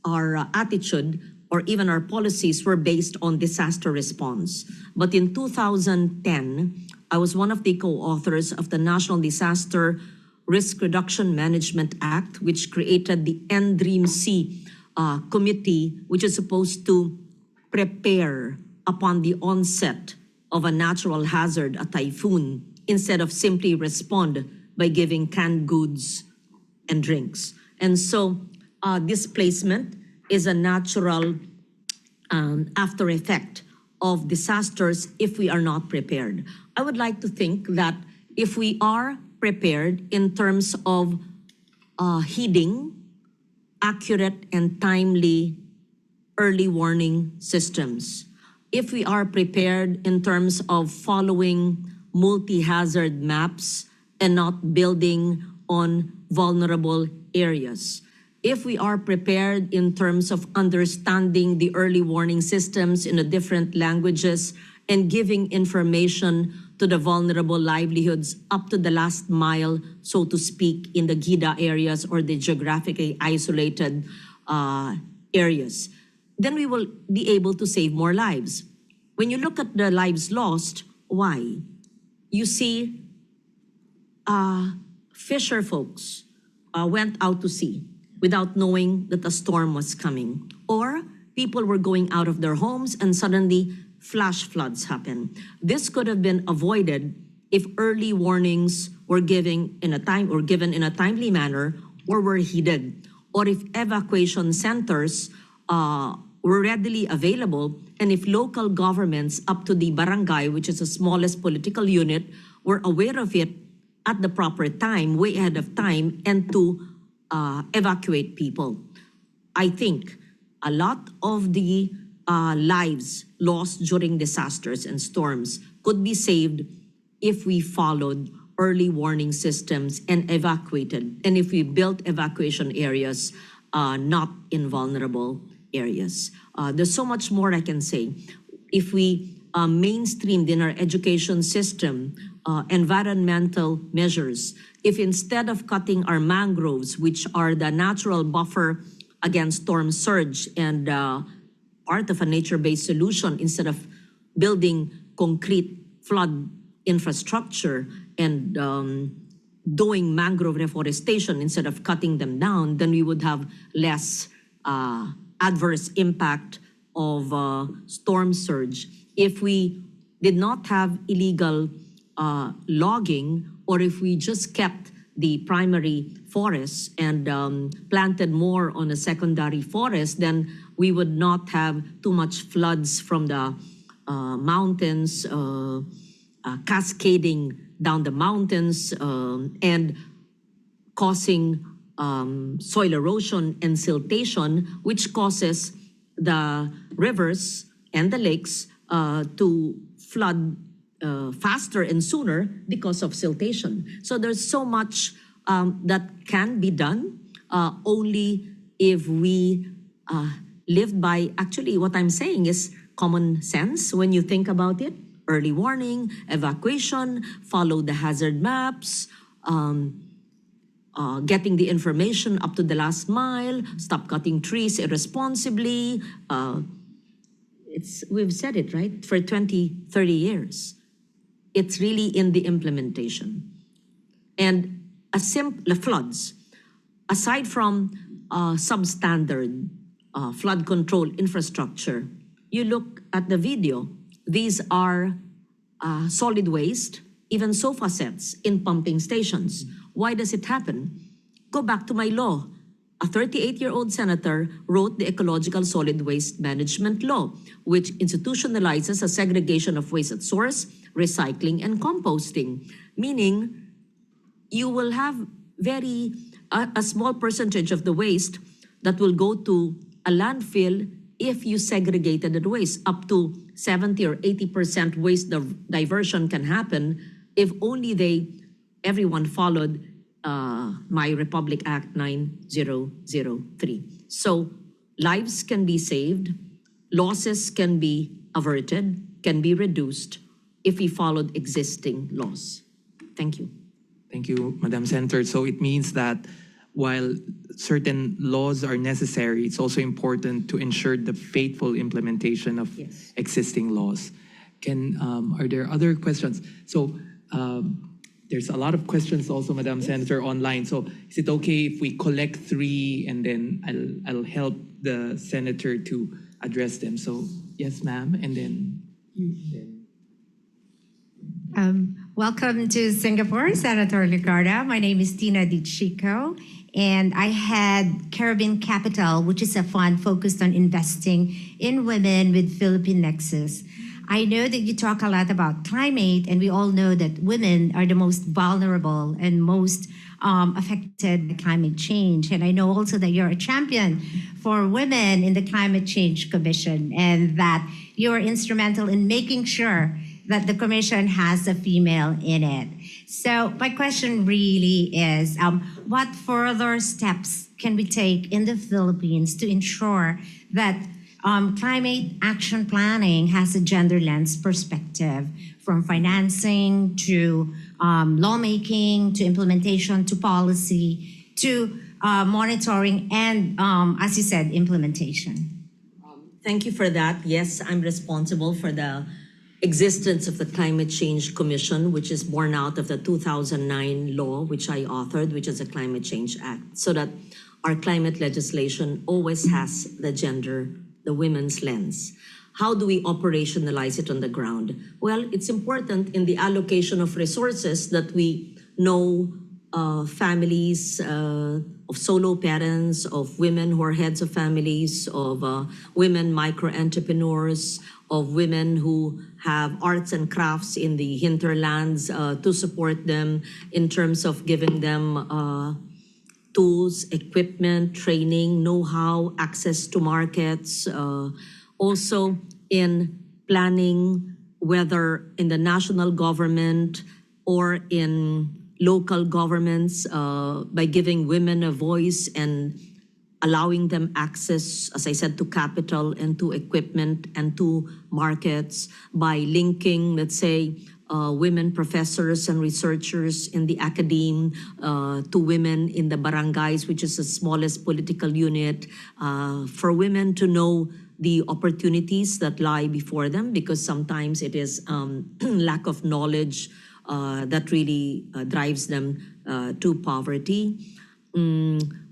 our attitude or even our policies were based on disaster response. But in 2010, I was one of the co-authors of the National Disaster Risk Reduction Management Act, which created the NDREAM-C committee, which is supposed to prepare upon the onset of a natural hazard, a typhoon, instead of simply respond by giving canned goods and drinks. And so displacement is a natural after effect of disasters if we are not prepared. I would like to think that if we are prepared in terms of heeding accurate and timely early warning systems, if we are prepared in terms of following multi-hazard maps and not building on vulnerable areas. If we are prepared in terms of understanding the early warning systems in the different languages and giving information to the vulnerable livelihoods up to the last mile, so to speak, in the GIDA areas or the geographically isolated areas, then we will be able to save more lives. When you look at the lives lost, why? You see, fisher folks went out to sea without knowing that a storm was coming. Or people were going out of their homes and suddenly flash floods happen. This could have been avoided if early warnings were given in a timely manner, or were heeded, or if evacuation centers were readily available, and if local governments up to the barangay, which is the smallest political unit, were aware of it at the proper time, way ahead of time, and to evacuate people. I think a lot of the lives lost during disasters and storms could be saved if we followed early warning systems and evacuated, and if we built evacuation areas not in vulnerable areas. There's so much more I can say. If we mainstreamed in our education system environmental measures, if instead of cutting our mangroves, which are the natural buffer against storm surge and part of a nature-based solution, instead of building concrete flood infrastructure and doing mangrove reforestation instead of cutting them down, then we would have less adverse impact of storm surge. If we did not have illegal logging, or if we just kept the primary forests and planted more on the secondary forest, then we would not have too much floods from the mountains, cascading down the mountains and causing soil erosion and siltation, which causes the rivers and the lakes to flood faster and sooner because of siltation. So there's so much that can be done only if we live by, actually what I'm saying is common sense when you think about it. Early warning, evacuation, follow the hazard maps, getting the information up to the last mile, stop cutting trees irresponsibly. We've said it, right, for 20, 30 years. It's really in the implementation. And the floods, aside from substandard flood control infrastructure, you look at the video, these are solid waste, even sofa sets in pumping stations. Why does it happen? Go back to my law. A 38-year-old senator wrote the Ecological Solid Waste Management Law, which institutionalizes a segregation of waste at source, recycling, and composting, meaning you will have a small percentage of the waste that will go to a landfill if you segregated the waste. Up to 70 or 80% waste diversion can happen if only everyone followed My Republic Act 9003. So lives can be saved, losses can be averted, can be reduced if we followed existing laws. Thank you. Thank you, Madam Senator. So it means that while certain laws are necessary, it's also important to ensure the faithful implementation of existing laws. Are there other questions? So there's a lot of questions also, Madam Senator, online. So is it okay if we collect 3 and then I'll help the Senator to address them? So yes, ma'am, and then you. Welcome to Singapore, Senator Legarda. My name is Tina Di Chico, and I had Caribbean Capital, which is a fund focused on investing in women with Philippine nexus. I know that you talk a lot about climate, and we all know that women are the most vulnerable and most affected by climate change. And I know also that you're a champion for women in the Climate Change Commission, and that you're instrumental in making sure that the commission has a female in it. So my question really is, what further steps can we take in the Philippines to ensure that climate action planning has a gender lens perspective, from financing to lawmaking to implementation to policy to monitoring and, as you said, implementation? Thank you for that. Yes, I'm responsible for the existence of the Climate Change Commission, which is born out of the 2009 law, which I authored, which is the Climate Change Act, so that our climate legislation always has the gender, the women's lens. How do we operationalize it on the ground? Well, it's important in the allocation of resources that we know families of solo parents, of women who are heads of families, of women micro-entrepreneurs, of women who have arts and crafts in the hinterlands to support them in terms of giving them tools, equipment, training, know-how, access to markets. Also in planning, whether in the national government or in local governments, by giving women a voice and allowing them access, as I said, to capital and to equipment and to markets, by linking, let's say, women professors and researchers in the academe to women in the barangays, which is the smallest political unit, for women to know the opportunities that lie before them, because sometimes it is lack of knowledge that really drives them to poverty.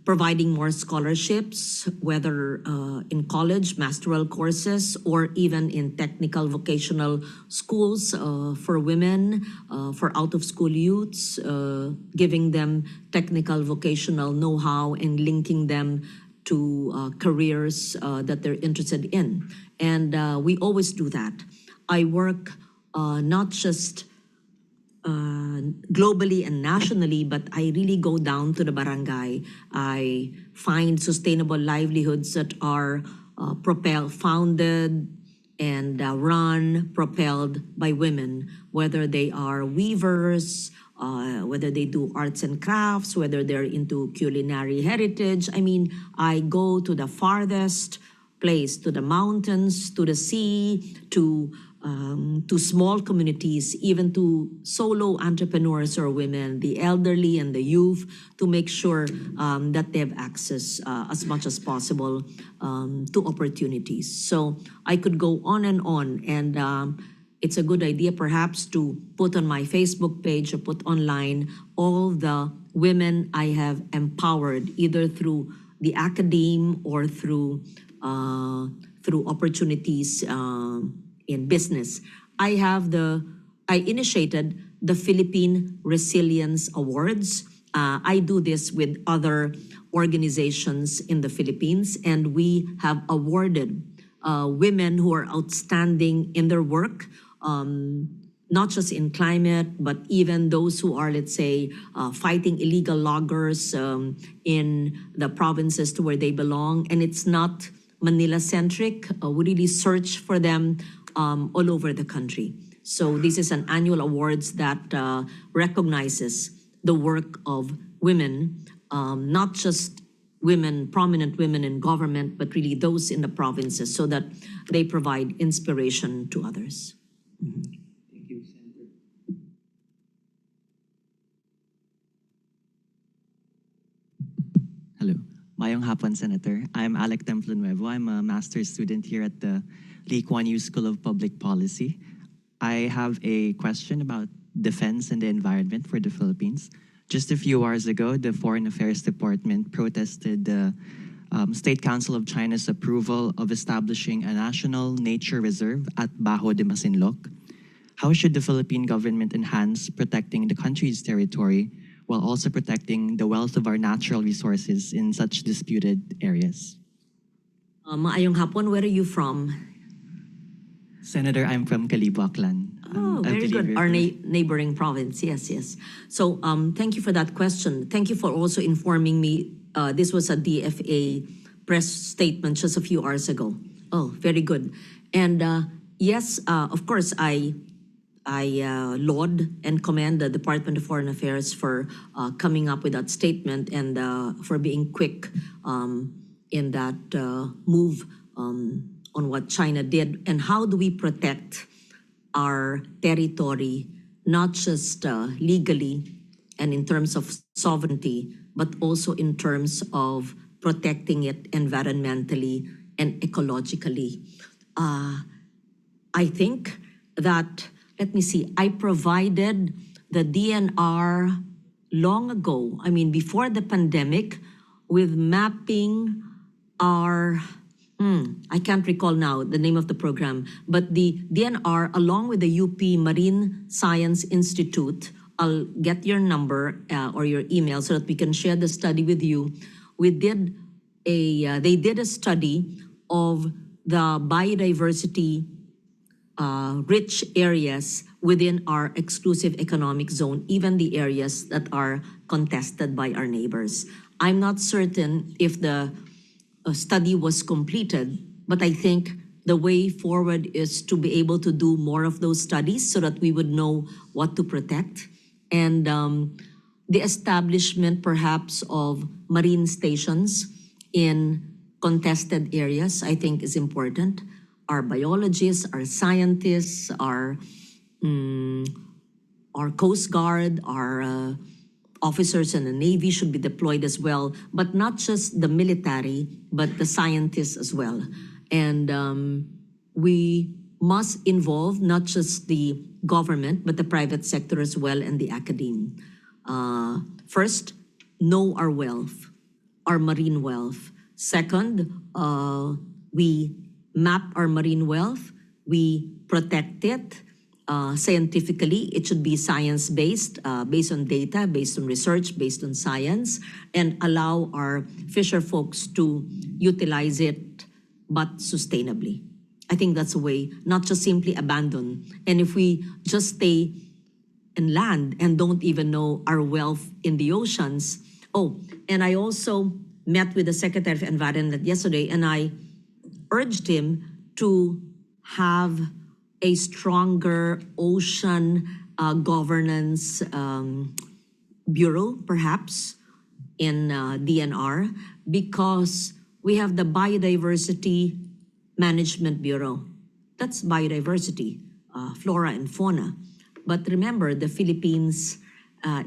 Providing more scholarships, whether in college, masteral courses, or even in technical vocational schools for women, for out-of-school youths, giving them technical vocational know-how and linking them to careers that they're interested in. And we always do that. I work not just globally and nationally, but I really go down to the barangay. I find sustainable livelihoods that are founded and propelled by women, whether they are weavers, whether they do arts and crafts, whether they're into culinary heritage. I mean, I go to the farthest place, to the mountains, to the sea, to small communities, even to solo entrepreneurs or women, the elderly and the youth, to make sure that they have access as much as possible to opportunities. So I could go on, and it's a good idea perhaps to put on my Facebook page or put online all the women I have empowered, either through the academe or through opportunities in business. I initiated the Philippine Resilience Awards. I do this with other organizations in the Philippines, and we have awarded women who are outstanding in their work, not just in climate, but even those who are, let's say, fighting illegal loggers in the provinces to where they belong. And it's not Manila-centric. We really search for them all over the country. So this is an annual awards that recognizes the work of women, not just women, prominent women in government, but really those in the provinces, so that they provide inspiration to others. Thank you, Senator. Hello. Mayong hapon, Senator. I'm Alec Templo-Nuevo. I'm a master's student here at the Lee Kuan Yew School of Public Policy. I have a question about defense and the environment for the Philippines. Just a few hours ago, the Foreign Affairs Department protested the State Council of China's approval of establishing a national nature reserve at Bajo de Masinloc. How should the Philippine government enhance protecting the country's territory while also protecting the wealth of our natural resources in such disputed areas? Maayong hapon, where are you from? Senator, I'm from Kalibo, Aklan. Oh, very good. Our neighboring province. Yes, yes. So thank you for that question. Thank you for also informing me. This was a DFA press statement just a few hours ago. Oh, very good. And yes, of course, I laud and commend the Department of Foreign Affairs for coming up with that statement and for being quick in that move on what China did. And how do we protect our territory, not just legally and in terms of sovereignty, but also in terms of protecting it environmentally and ecologically. I think that, let me see, I provided the DNR long ago, I mean, before the pandemic, with mapping our, I can't recall now the name of the program, but the DNR, along with the UP Marine Science Institute, I'll get your number or your email so that we can share the study with you. They did a study of the biodiversity rich areas within our exclusive economic zone, even the areas that are contested by our neighbors. I'm not certain if the study was completed, but I think the way forward is to be able to do more of those studies so that we would know what to protect. And the establishment perhaps of marine stations in contested areas, I think is important. Our biologists, our scientists, our Coast Guard, our officers in the Navy should be deployed as well, but not just the military, but the scientists as well. And we must involve not just the government, but the private sector as well and the academe. First, know our wealth, our marine wealth. Second, we map our marine wealth, we protect it scientifically. It should be science-based, based on data, based on research, based on science, and allow our fisher folks to utilize it, but sustainably. I think that's a way, not just simply abandon. And if we just stay in land and don't even know our wealth in the oceans. Oh, and I also met with the Secretary of Environment yesterday, and I urged him to have a stronger ocean governance bureau, perhaps, in DNR, because we have the Biodiversity Management Bureau. That's biodiversity, flora and fauna. But remember, the Philippines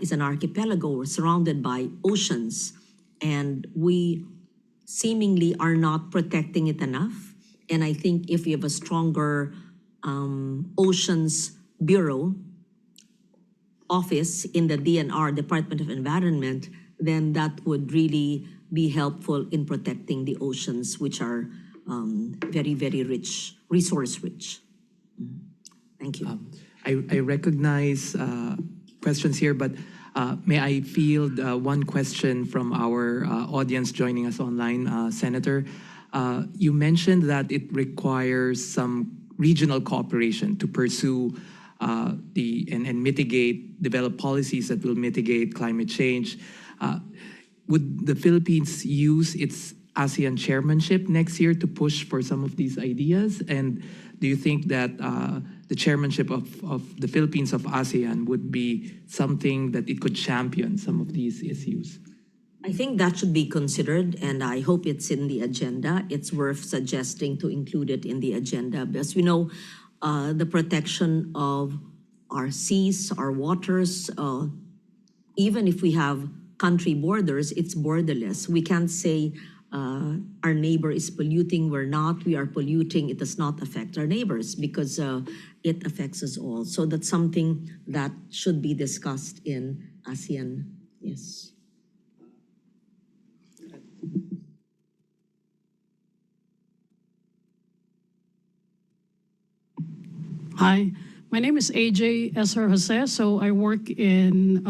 is an archipelago. We're surrounded by oceans, and we seemingly are not protecting it enough. And I think if we have a stronger Oceans Bureau office in the DNR, Department of Environment, then that would really be helpful in protecting the oceans, which are very, very rich, resource rich. Thank you. I recognize questions here, but may I field one question from our audience joining us online, Senator? You mentioned that it requires some regional cooperation to pursue and mitigate, develop policies that will mitigate climate change. Would the Philippines use its ASEAN chairmanship next year to push for some of these ideas? And do you think that the chairmanship of the Philippines of ASEAN would be something that it could champion some of these issues? I think that should be considered, and I hope it's in the agenda. It's worth suggesting to include it in the agenda. As we know, the protection of our seas, our waters, even if we have country borders, it's borderless. We can't say our neighbor is polluting, we're not, we are polluting, it does not affect our neighbors because it affects us all. So that's something that should be discussed in ASEAN, yes. Hi, my name is AJ Esser Jose. So I work in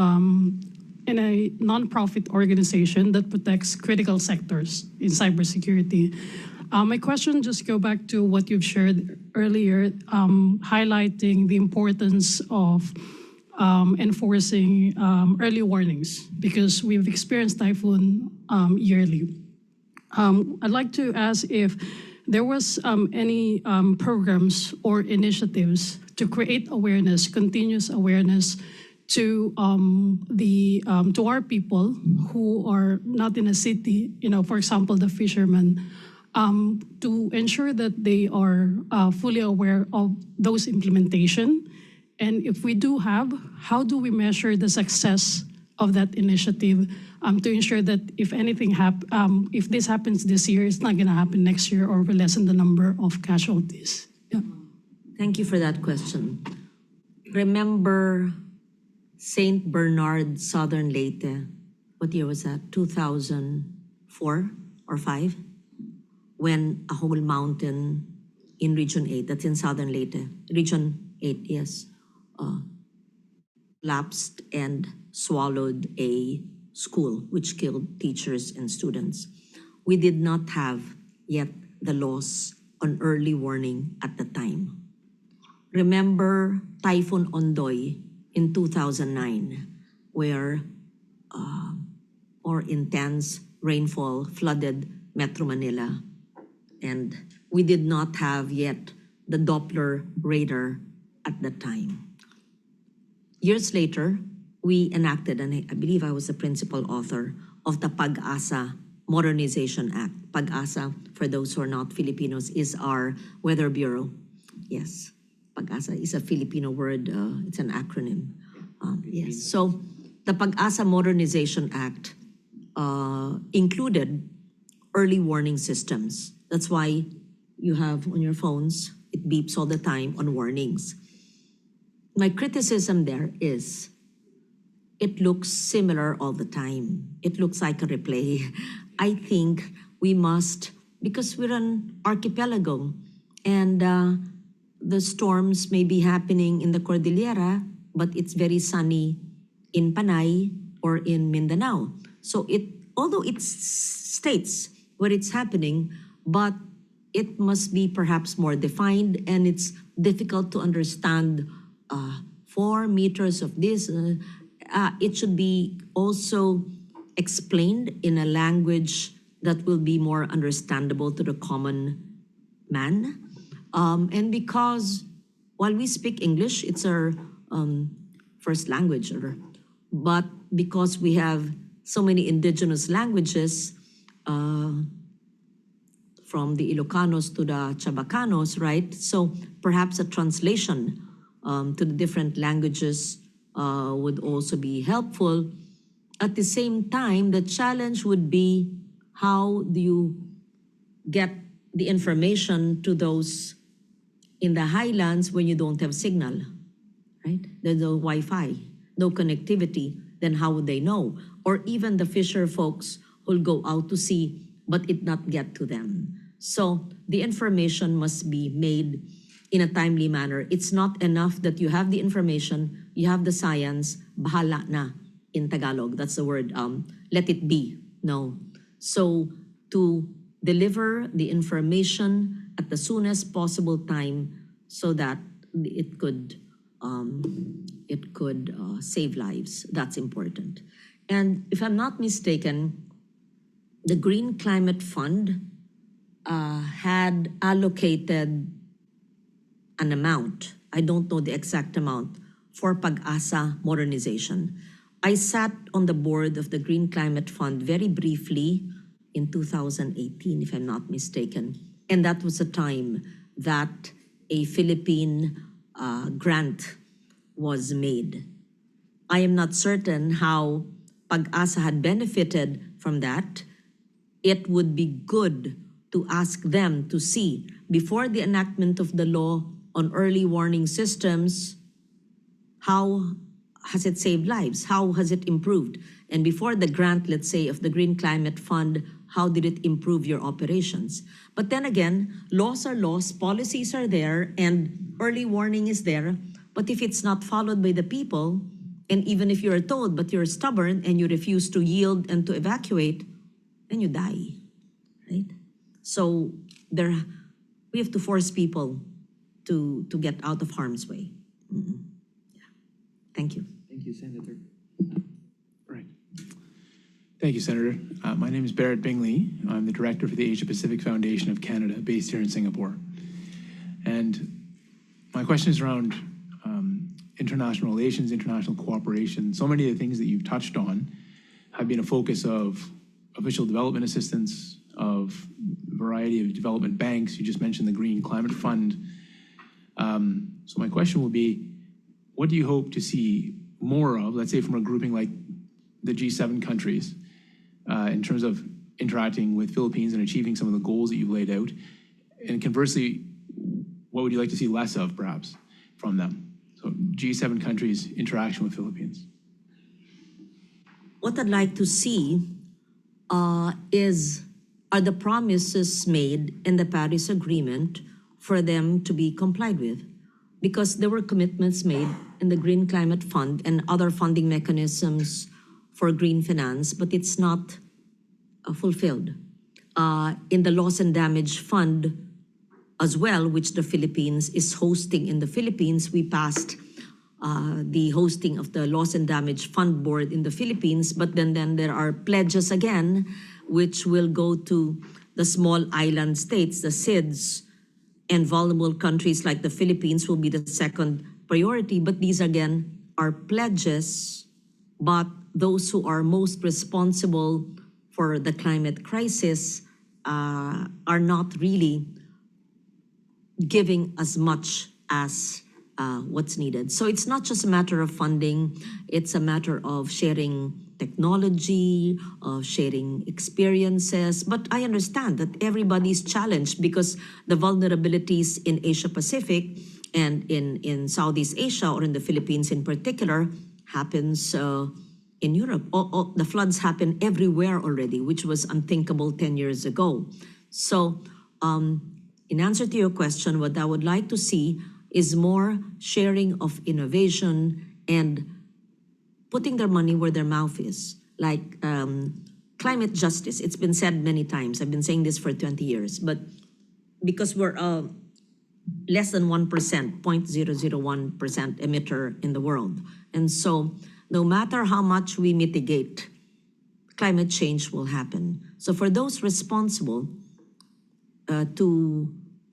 a nonprofit organization that protects critical sectors in cybersecurity. My question just go back to what you've shared earlier, highlighting the importance of enforcing early warnings because we've experienced typhoon yearly. I'd like to ask if there was any programs or initiatives to create awareness, continuous awareness to our people who are not in a city, for example, the fishermen, to ensure that they are fully aware of those implementation. And if we do have, how do we measure the success of that initiative to ensure that if if this happens this year, it's not going to happen next year, or we lessen the number of casualties? Yeah. Thank you for that question. Remember St. Bernard, Southern Leyte, what year was that? 2004 or 5? When a whole mountain in Region 8, that's in Southern Leyte, Region 8, yes, collapsed and swallowed a school, which killed teachers and students. We did not have yet the laws on early warning at the time. Remember Typhoon Ondoy in 2009, where more intense rainfall flooded Metro Manila, and we did not have yet the Doppler radar at the time. Years later, we enacted, and I believe I was the principal author of the Pag-asa Modernization Act. Pag-asa, for those who are not Filipinos, is our weather bureau. Yes, Pag-asa is a Filipino word. It's an acronym. Yes. So the Pag-asa Modernization Act included early warning systems. That's why you have on your phones, it beeps all the time on warnings. My criticism there is it looks similar all the time. It looks like a replay. I think we must, because we're an archipelago, and the storms may be happening in the Cordillera, but it's very sunny in Panay or in Mindanao. So although it states where it's happening, but it must be perhaps more defined, and it's difficult to understand 4 meters of this. It should be also explained in a language that will be more understandable to the common man. And because while we speak English, it's our first language, but because we have so many indigenous languages, from the Ilocanos to the Chabacanos, right? So perhaps a translation to the different languages would also be helpful. At the same time, the challenge would be, how do you get the information to those in the highlands when you don't have signal, right? There's no Wi-Fi, no connectivity, then how would they know? Or even the fisher folks who'll go out to sea, but it not get to them. So the information must be made in a timely manner. It's not enough that you have the information, you have the science, bahala na in Tagalog. That's the word, let it be. No. So to deliver the information at the soonest possible time so that it could save lives, that's important. And if I'm not mistaken, the Green Climate Fund had allocated an amount, I don't know the exact amount, for Pag-asa modernization. I sat on the board of the Green Climate Fund very briefly in 2018, if I'm not mistaken. And that was a time that a Philippine grant was made. I am not certain how Pag-asa had benefited from that. It would be good to ask them to see, before the enactment of the law on early warning systems, how has it saved lives? How has it improved? And before the grant, let's say, of the Green Climate Fund, how did it improve your operations? But then again, laws are laws, policies are there, and early warning is there. But if it's not followed by the people, and even if you're told, but you're stubborn and you refuse to yield and to evacuate, then you die, right? So we have to force people to get out of harm's way. Yeah. Thank you. Thank you, Senator. Right. Thank you, Senator. My name is Barrett Bingley. I'm the director for the Asia Pacific Foundation of Canada, based here in Singapore. And my question is around international relations, international cooperation. So many of the things that you've touched on have been a focus of official development assistance, of a variety of development banks. You just mentioned the Green Climate Fund. So my question will be, what do you hope to see more of, let's say from a grouping like the G7 countries, in terms of interacting with Philippines and achieving some of the goals that you've laid out? And conversely, what would you like to see less of, perhaps, from them? So G7 countries' interaction with Philippines. What I'd like to see are the promises made in the Paris Agreement for them to be complied with. Because there were commitments made in the Green Climate Fund and other funding mechanisms for green finance, but it's not fulfilled. In the Loss and Damage Fund as well, which the Philippines is hosting in the Philippines, we passed the hosting of the Loss and Damage Fund Board in the Philippines, but then there are pledges again, which will go to the small island states, the SIDS, and vulnerable countries like the Philippines will be the second priority. But these again are pledges, but those who are most responsible for the climate crisis are not really giving as much as what's needed. So it's not just a matter of funding, it's a matter of sharing technology, sharing experiences. But I understand that everybody's challenged because the vulnerabilities in Asia Pacific and in Southeast Asia, or in the Philippines in particular, happens in Europe. The floods happen everywhere already, which was unthinkable 10 years ago. So in answer to your question, what I would like to see is more sharing of innovation and putting their money where their mouth is. Like climate justice, it's been said many times. I've been saying this for 20 years, but because we're less than 1%, 0.001% emitter in the world. And so no matter how much we mitigate, climate change will happen. So for those responsible to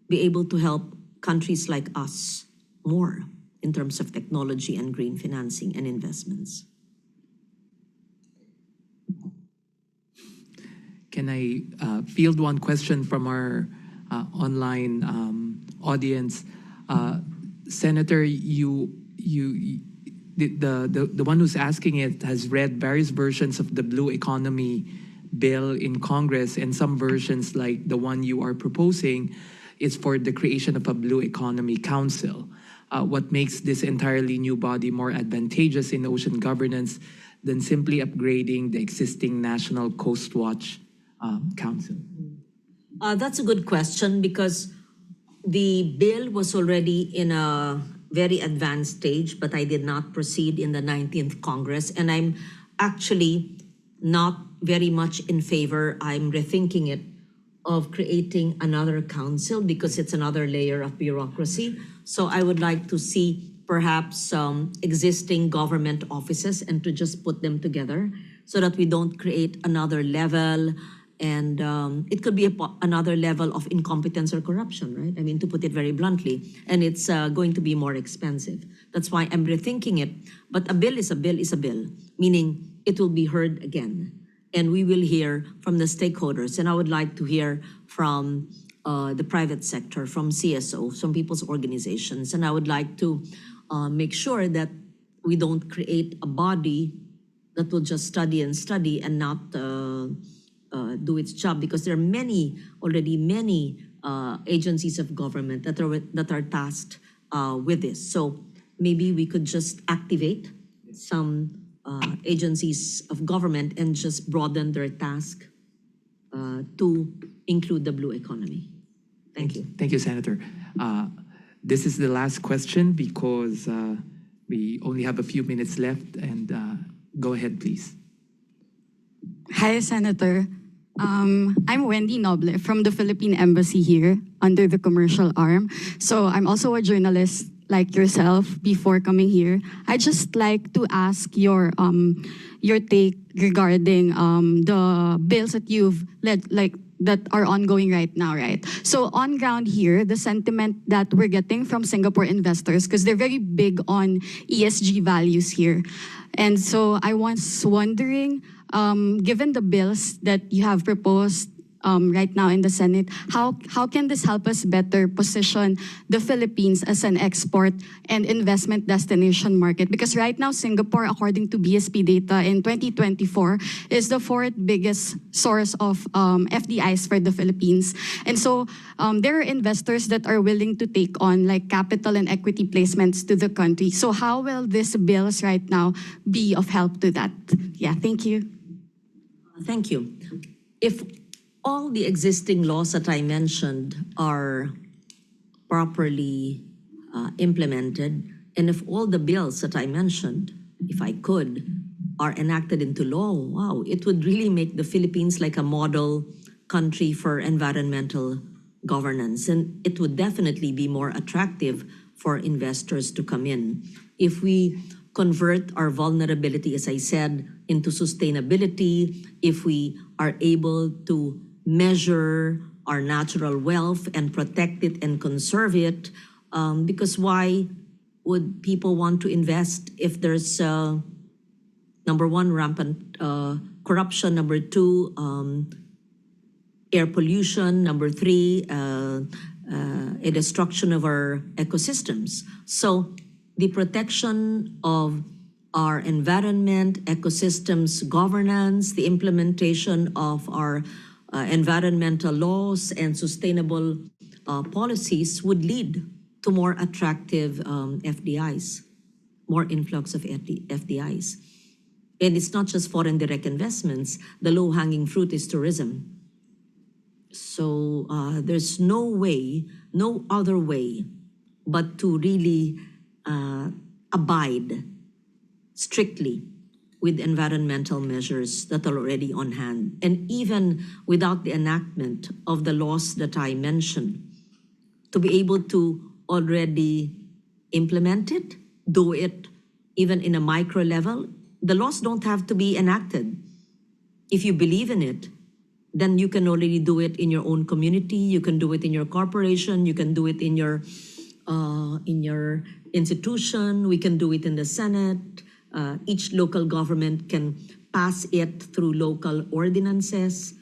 be able to help countries like us more in terms of technology and green financing and investments. Can I field one question from our online audience? Senator, the one who's asking it has read various versions of the Blue Economy bill in Congress, and some versions, like the one you are proposing, is for the creation of a Blue Economy Council. What makes this entirely new body more advantageous in ocean governance than simply upgrading the existing National Coast Watch Council? That's a good question, because the bill was already in a very advanced stage, but I did not proceed in the 19th Congress. And I'm actually not very much in favor, I'm rethinking it, of creating another council, because it's another layer of bureaucracy. So I would like to see perhaps existing government offices and to just put them together so that we don't create another level. And it could be another level of incompetence or corruption, right? I mean, to put it very bluntly. And it's going to be more expensive. That's why I'm rethinking it. But a bill is a bill is a bill, meaning it will be heard again. And we will hear from the stakeholders. And I would like to hear from the private sector, from CSO, from people's organizations. And I would like to make sure that we don't create a body that will just study and not do its job, because there are already many agencies of government that are tasked with this. So maybe we could just activate some agencies of government and just broaden their task to include the blue economy. Thank you. Thank you, Senator. This is the last question because we only have a few minutes left, and go ahead, please. Hi, Senator. I'm Wendy Noble from the Philippine Embassy here under the commercial arm. So I'm also a journalist like yourself before coming here. I'd just like to ask your take regarding the bills that you've led, like that are ongoing right now, right? So on ground here, the sentiment that we're getting from Singapore investors, because they're very big on ESG values here. And so I was wondering, given the bills that you have proposed right now in the Senate, how can this help us better position the Philippines as an export and investment destination market? Because right now, Singapore, according to BSP data in 2024, is the fourth biggest source of FDIs for the Philippines. And so there are investors that are willing to take on like capital and equity placements to the country. So how will these bills right now be of help to that? Yeah, thank you. Thank you. If all the existing laws that I mentioned are properly implemented, and if all the bills that I mentioned, if I could, are enacted into law, wow, it would really make the Philippines like a model country for environmental governance. And it would definitely be more attractive for investors to come in. If we convert our vulnerability, as I said, into sustainability, if we are able to measure our natural wealth and protect it and conserve it, because why would people want to invest if there's number one, rampant corruption, number two, air pollution, number three, a destruction of our ecosystems. So the protection of our environment, ecosystems governance, the implementation of our environmental laws and sustainable policies would lead to more attractive FDIs, more influx of FDIs. And it's not just foreign direct investments. The low-hanging fruit is tourism. So there's no way, no other way, but to really abide strictly with environmental measures that are already on hand. And even without the enactment of the laws that I mentioned, to be able to already implement it, do it even in a micro level, the laws don't have to be enacted. If you believe in it, then you can already do it in your own community, you can do it in your corporation, you can do it in your institution, we can do it in the Senate. Each local government can pass it through local ordinances.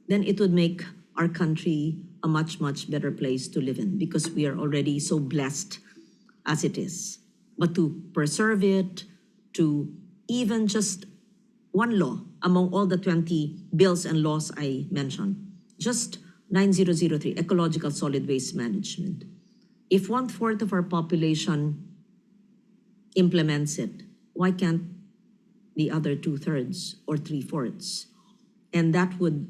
Then it would make our country a much, much better place to live in because we are already so blessed as it is. But to preserve it, to even just one law among all the 20 bills and laws I mentioned, just 9003, Ecological Solid Waste Management. If 1/4 of our population implements it, why can't the other 2/3 or 3/4? And that would,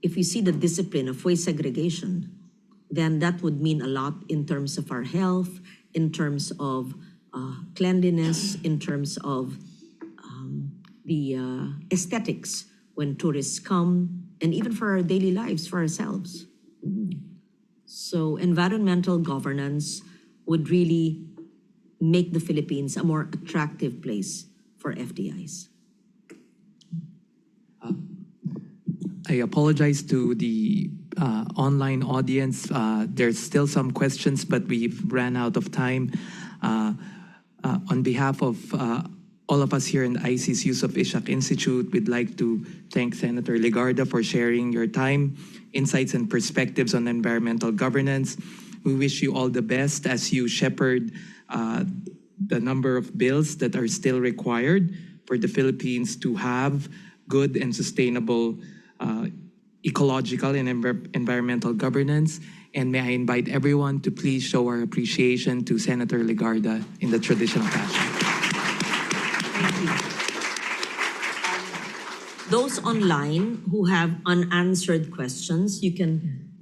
if we see the discipline of waste segregation, then that would mean a lot in terms of our health, in terms of cleanliness, in terms of the aesthetics when tourists come, and even for our daily lives, for ourselves. So environmental governance would really make the Philippines a more attractive place for FDIs. I apologize to the online audience. There's still some questions, but we've ran out of time. On behalf of all of us here in the ISEAS Yusof Ishak Institute, we'd like to thank Senator Legarda for sharing your time, insights, and perspectives on environmental governance. We wish you all the best as you shepherd the number of bills that are still required for the Philippines to have good and sustainable ecological and environmental governance. And may I invite everyone to please show our appreciation to Senator Legarda in the traditional fashion. Thank you. Those online who have unanswered questions,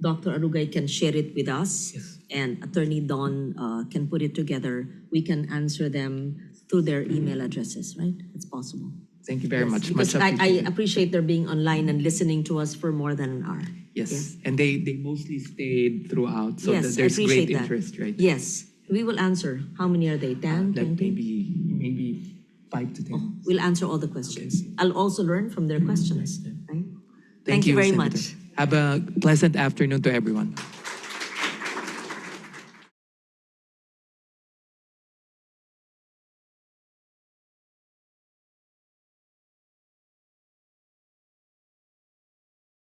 Dr. Arugay can share it with us. Yes. And Attorney Don can put it together. We can answer them through their email addresses, right? It's possible. Thank you very much. Because Much I appreciated. appreciate their being online and listening to us for more than an hour. Yes, and they mostly stayed throughout, so Yes, I there's appreciate great that. interest, right? Yes, we will answer. How many are they? 10, Like 20? maybe 5 to 10. We'll answer all the questions. I'll also learn from their questions. Right? Thank you, very Senator. much. Have a pleasant afternoon to everyone.